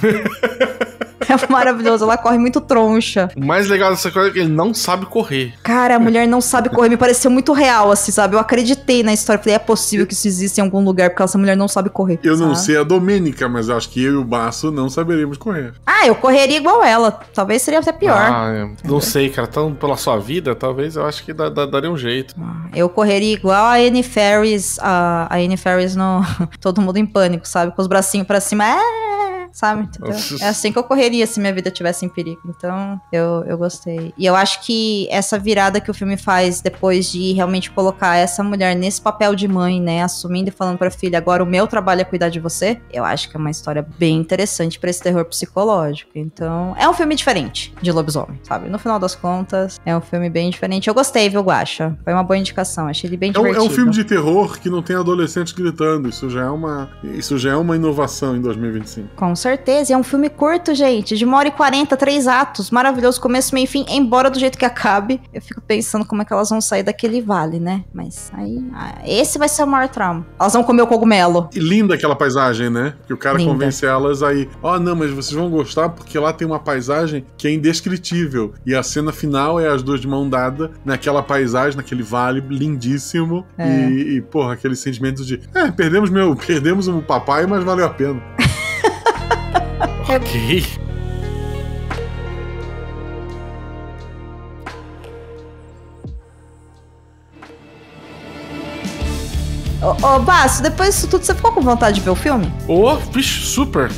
É maravilhoso, ela corre muito troncha. O mais legal dessa coisa é que ele não sabe correr. Cara, a mulher não sabe correr, me pareceu muito real, assim, sabe? Eu acreditei na história, falei, é possível que isso exista em algum lugar, porque essa mulher não sabe correr. Eu não sei a Domênica, mas acho que eu e o Baço não saberíamos correr. Ah, eu correria igual ela, talvez seria até pior. Não sei, cara, tão pela sua vida, talvez eu acho que daria um jeito. Eu correria igual a Annie Faris, a Annie Faris no Todo Mundo em Pânico, sabe? Com os bracinhos pra cima, sabe? Entendeu? É assim que eu correria se minha vida tivesse em perigo. Então, eu gostei. E eu acho que essa virada que o filme faz depois de realmente colocar essa mulher nesse papel de mãe, né? Assumindo e falando pra filha, agora o meu trabalho é cuidar de você. Eu acho que é uma história bem interessante pra esse terror psicológico. Então, é um filme diferente de lobisomem, sabe? No final das contas, é um filme bem diferente. Eu gostei, viu, Guaxa? Foi uma boa indicação. Achei ele bem divertido. É um filme de terror que não tem adolescentes gritando. Isso já é uma inovação em 2025. Com certeza, e é um filme curto, gente, de 1h40, 3 atos, maravilhoso, começo, meio e fim, embora do jeito que acabe, eu fico pensando como é que elas vão sair daquele vale, né, mas aí, esse vai ser o maior trauma, elas vão comer o cogumelo. E linda aquela paisagem, né, que o cara Linda. convence elas aí, não, mas vocês vão gostar porque lá tem uma paisagem que é indescritível, e a cena final é as duas de mão dada, naquela paisagem, naquele vale lindíssimo, e porra, aquele sentimento de, perdemos o papai, mas valeu a pena. Ok. Ô, Basso, depois disso tudo, você ficou com vontade de ver o filme? Bicho, super.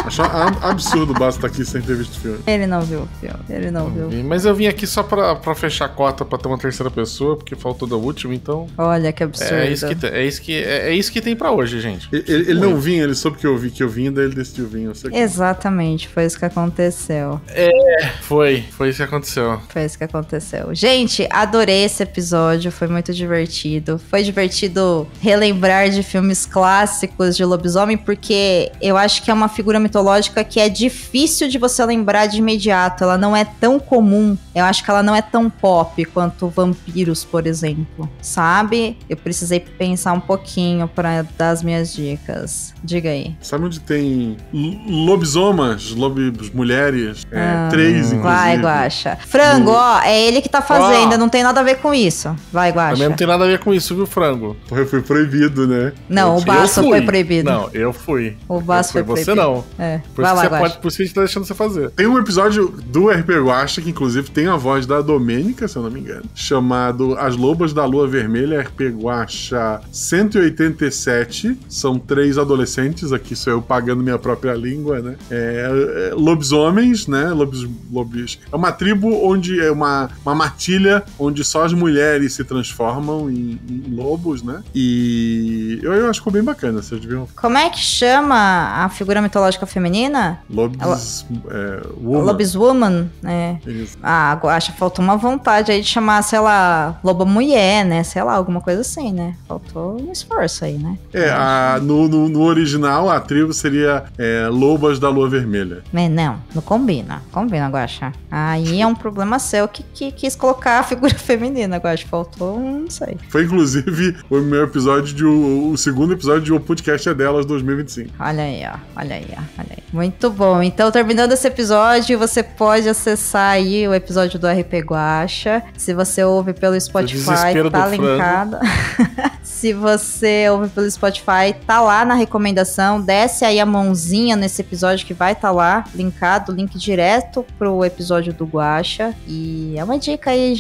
Acho absurdo o Basso estar aqui sem ter visto o filme. Ele não viu o filme, ele não viu. Mas eu vim aqui só pra fechar a cota, pra ter uma terceira pessoa, porque faltou da última, então... Olha que absurdo. É isso que tem pra hoje, gente. Ele não vinha, ele soube que eu vinha, daí ele decidiu vir. Eu sei que... Exatamente, foi isso que aconteceu. Foi isso que aconteceu. Foi isso que aconteceu. Gente, adorei esse episódio, foi muito divertido. Foi divertido relembrar de filmes clássicos de lobisomem, porque eu acho que é uma figura mitológica mitológica que é difícil de você lembrar de imediato. Ela não é tão comum. Eu acho que ela não é tão pop quanto vampiros, por exemplo. Sabe? Eu precisei pensar um pouquinho pra dar as minhas dicas. Diga aí. Sabe onde tem lobisomas, mulheres? 3, inclusive. Vai, Guaxa. Frango, ó, é ele que tá fazendo, não tem nada a ver com isso. Vai, Guaxa. Também não tem nada a ver com isso, viu, Frango? Foi proibido, né? Não, o Basso foi proibido. Não, eu fui. O Basso foi proibido. Você não. Vai lá, Guaxa. Por isso que a gente tá deixando você fazer. Tem um episódio do RP Guaxa, que inclusive tem a voz da Domênica, se eu não me engano, chamado As Lobas da Lua Vermelha, RP Guaxa 187. São 3 adolescentes, aqui sou eu pagando minha própria língua, né? Lobisomens, né? Lobis. É uma tribo onde é uma matilha onde só as mulheres se transformam em lobos, né? E eu acho que ficou bem bacana, vocês deviam... Como é que chama a figura mitológica feminina? Lobiswoman, né? Isso. Acho que faltou uma vontade aí de chamar, sei lá, loba mulher, né? Sei lá, alguma coisa assim, né? Faltou um esforço aí, né? No original, a tribo seria Lobas da Lua Vermelha. Não combina. Combina, Guaxa. Aí é um problema seu que quis colocar a figura feminina, Guaxa. Faltou, não sei. Foi, inclusive, o segundo episódio de O Podcast é Delas 2025. Olha aí. Muito bom. Então, terminando esse episódio, você pode acessar aí o episódio do RP Guaxa. Se você ouve pelo Spotify, tá linkado. Se você ouve pelo Spotify, tá lá na recomendação. Desce aí a mãozinha nesse episódio que vai tá lá, linkado, link direto pro episódio do Guaxa. E é uma dica aí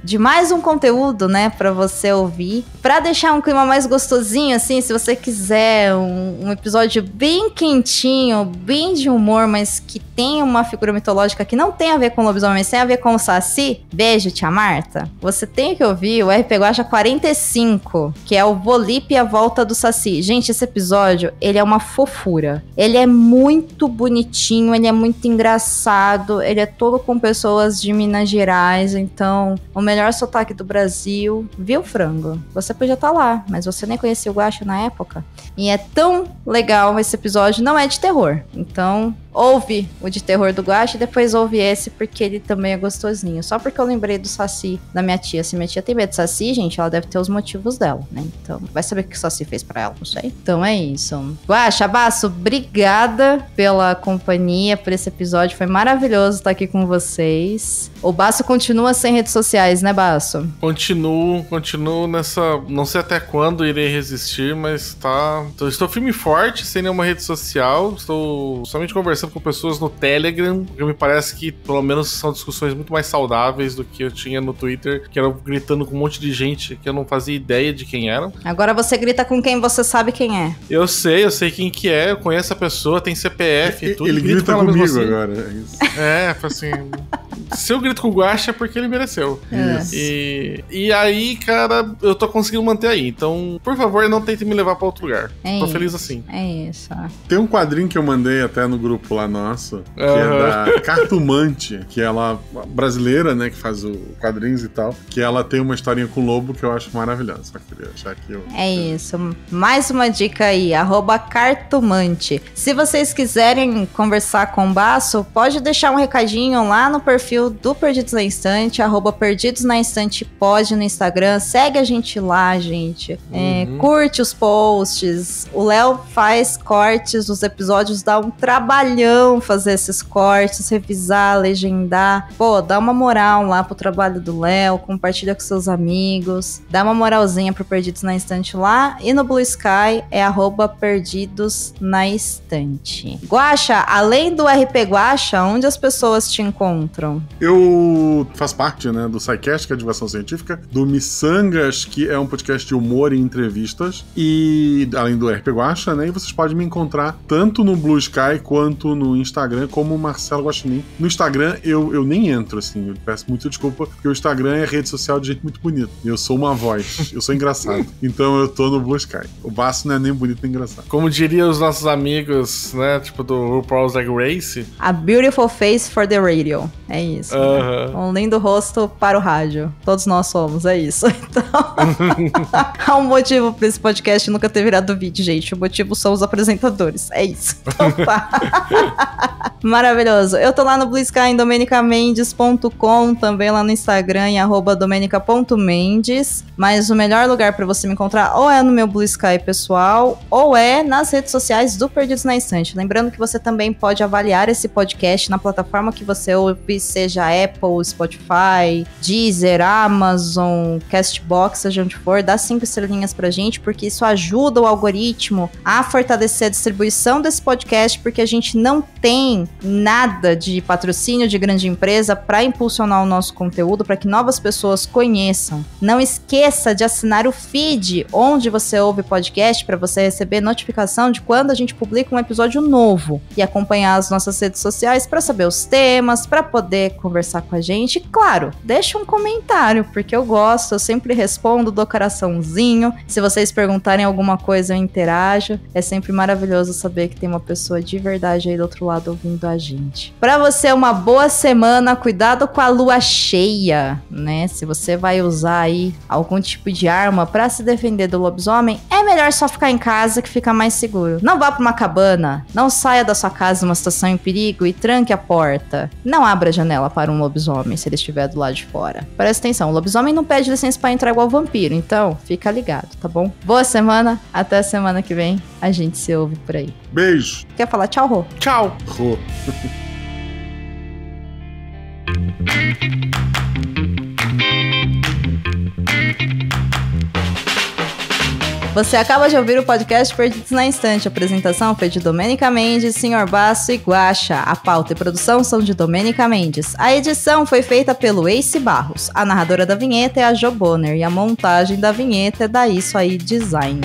de mais um conteúdo, né, pra você ouvir. Pra deixar um clima mais gostosinho, assim, se você quiser um episódio bem quentinho, bem de humor, mas que tem uma figura mitológica que não tem a ver com lobisomem, mas tem a ver com o Saci, beijo, tia Marta. Você tem que ouvir o RP Guaxa 45, que é o Volipe e a Volta do Saci. Gente, esse episódio, ele é uma fofura. Ele é muito bonitinho, ele é muito engraçado, ele é todo com pessoas de Minas Gerais, então, o melhor sotaque do Brasil. Viu, Frango? Você podia estar lá, mas você nem conhecia o Guaxa na época. E é tão legal esse episódio, não é de terror. Então, ouve o de terror do Guaxa e depois ouve esse, porque ele também é gostosinho. Só porque eu lembrei do Saci da minha tia. Se minha tia tem medo de Saci, gente, ela deve ter os motivos dela, né? Então, vai saber o que o Saci fez pra ela, não sei. Então é isso. Guaxa, Basso, obrigada pela companhia, por esse episódio. Foi maravilhoso estar aqui com vocês. O Basso continua sem redes sociais, né, Basso? Continuo nessa... Não sei até quando irei resistir, mas tá... Estou firme e forte, sem nenhuma rede social. Estou somente conversando com pessoas no Telegram, que me parece que, pelo menos, são discussões muito mais saudáveis do que eu tinha no Twitter, que era gritando com um monte de gente que eu não fazia ideia de quem eram. Agora você grita com quem você sabe quem é. Eu sei quem que é, eu conheço a pessoa, tem CPF e tudo. Ele grita comigo assim. Agora. É isso. Assim... Se eu grito com o Guaxa é porque ele mereceu. Isso. E aí, cara, eu tô conseguindo manter aí. Então, por favor, não tente me levar pra outro lugar. Tô feliz assim. É isso. Tem um quadrinho que eu mandei até no grupo lá nosso, que é da Cartomante, que ela brasileira, né, que faz o quadrinhos e tal, que ela tem uma historinha com o lobo que eu acho maravilhosa. Só queria achar que eu... É isso. Mais uma dica aí, @Cartomante. Se vocês quiserem conversar com o Basso, pode deixar um recadinho lá no perfil do Perdidos na Instante, @Perdidos na Instante pode no Instagram. Segue a gente lá, gente. Curte os posts. O Léo faz cortes dos episódios, dá um trabalhão fazer esses cortes, revisar, legendar. Pô, dá uma moral lá pro trabalho do Léo, compartilha com seus amigos, dá uma moralzinha pro Perdidos na Instante lá. E no Blue Sky é @Perdidos na Estante. Guaxa, além do RP Guaxa, onde as pessoas te encontram? Eu faço parte, né, do SciCast, que é a divulgação científica, do Missangas, que é um podcast de humor e entrevistas, e além do RP Guaxa, né, e vocês podem me encontrar tanto no Blue Sky quanto no Instagram como Marcelo Guaxinim. No Instagram eu nem entro, assim, eu peço muito desculpa, porque o Instagram é rede social de gente muito bonita. Eu sou uma voz, eu sou engraçado. Então eu tô no Blue Sky. O Basso não é nem bonito nem engraçado. Como diriam os nossos amigos, né, tipo do RuPaul's Drag Race. A beautiful face for the radio. É É isso. Um lindo rosto para o rádio. Todos nós somos, é isso. Então, há um motivo para esse podcast nunca ter virado vídeo, gente. O motivo são os apresentadores. É isso. Então, pá. Maravilhoso. Eu tô lá no Blue Sky em domenicamendes.com, também lá no Instagram em @domenica.mendes. Mas o melhor lugar para você me encontrar ou é no meu Blue Sky pessoal ou é nas redes sociais do Perdidos na Estante. Lembrando que você também pode avaliar esse podcast na plataforma que você ouve, seja Apple, Spotify, Deezer, Amazon, Castbox, seja onde for. Dá 5 estrelinhas pra gente, porque isso ajuda o algoritmo a fortalecer a distribuição desse podcast, porque a gente não tem nada de patrocínio de grande empresa para impulsionar o nosso conteúdo, para que novas pessoas conheçam. Não esqueça de assinar o feed onde você ouve podcast para você receber notificação de quando a gente publica um episódio novo e acompanhar as nossas redes sociais para saber os temas, para poder conversar com a gente. E, claro, deixa um comentário, porque eu gosto, eu sempre respondo, dou coraçãozinho. Se vocês perguntarem alguma coisa, eu interajo. É sempre maravilhoso saber que tem uma pessoa de verdade aí do outro lado ouvindo a gente. Para você, uma boa semana, cuidado com a lua cheia, né? Se você vai usar aí algum tipo de arma para se defender do lobisomem, é melhor só ficar em casa que fica mais seguro. Não vá para uma cabana, não saia da sua casa numa situação em perigo e tranque a porta. Não abra a janela para um lobisomem se ele estiver do lado de fora. Presta atenção, o lobisomem não pede licença para entrar igual vampiro, então fica ligado, tá bom? Boa semana, até a semana que vem, a gente se ouve por aí. Beijo. Quer falar tchau, Rô? Tchau. Rô. Você acaba de ouvir o podcast Perdidos na Estante. A apresentação foi de Domênica Mendes, Sr. Basso e Guaxa. A pauta e produção são de Domênica Mendes. A edição foi feita pelo Ace Barros. A narradora da vinheta é a Jo Bonner e a montagem da vinheta é da Isso Aí Design.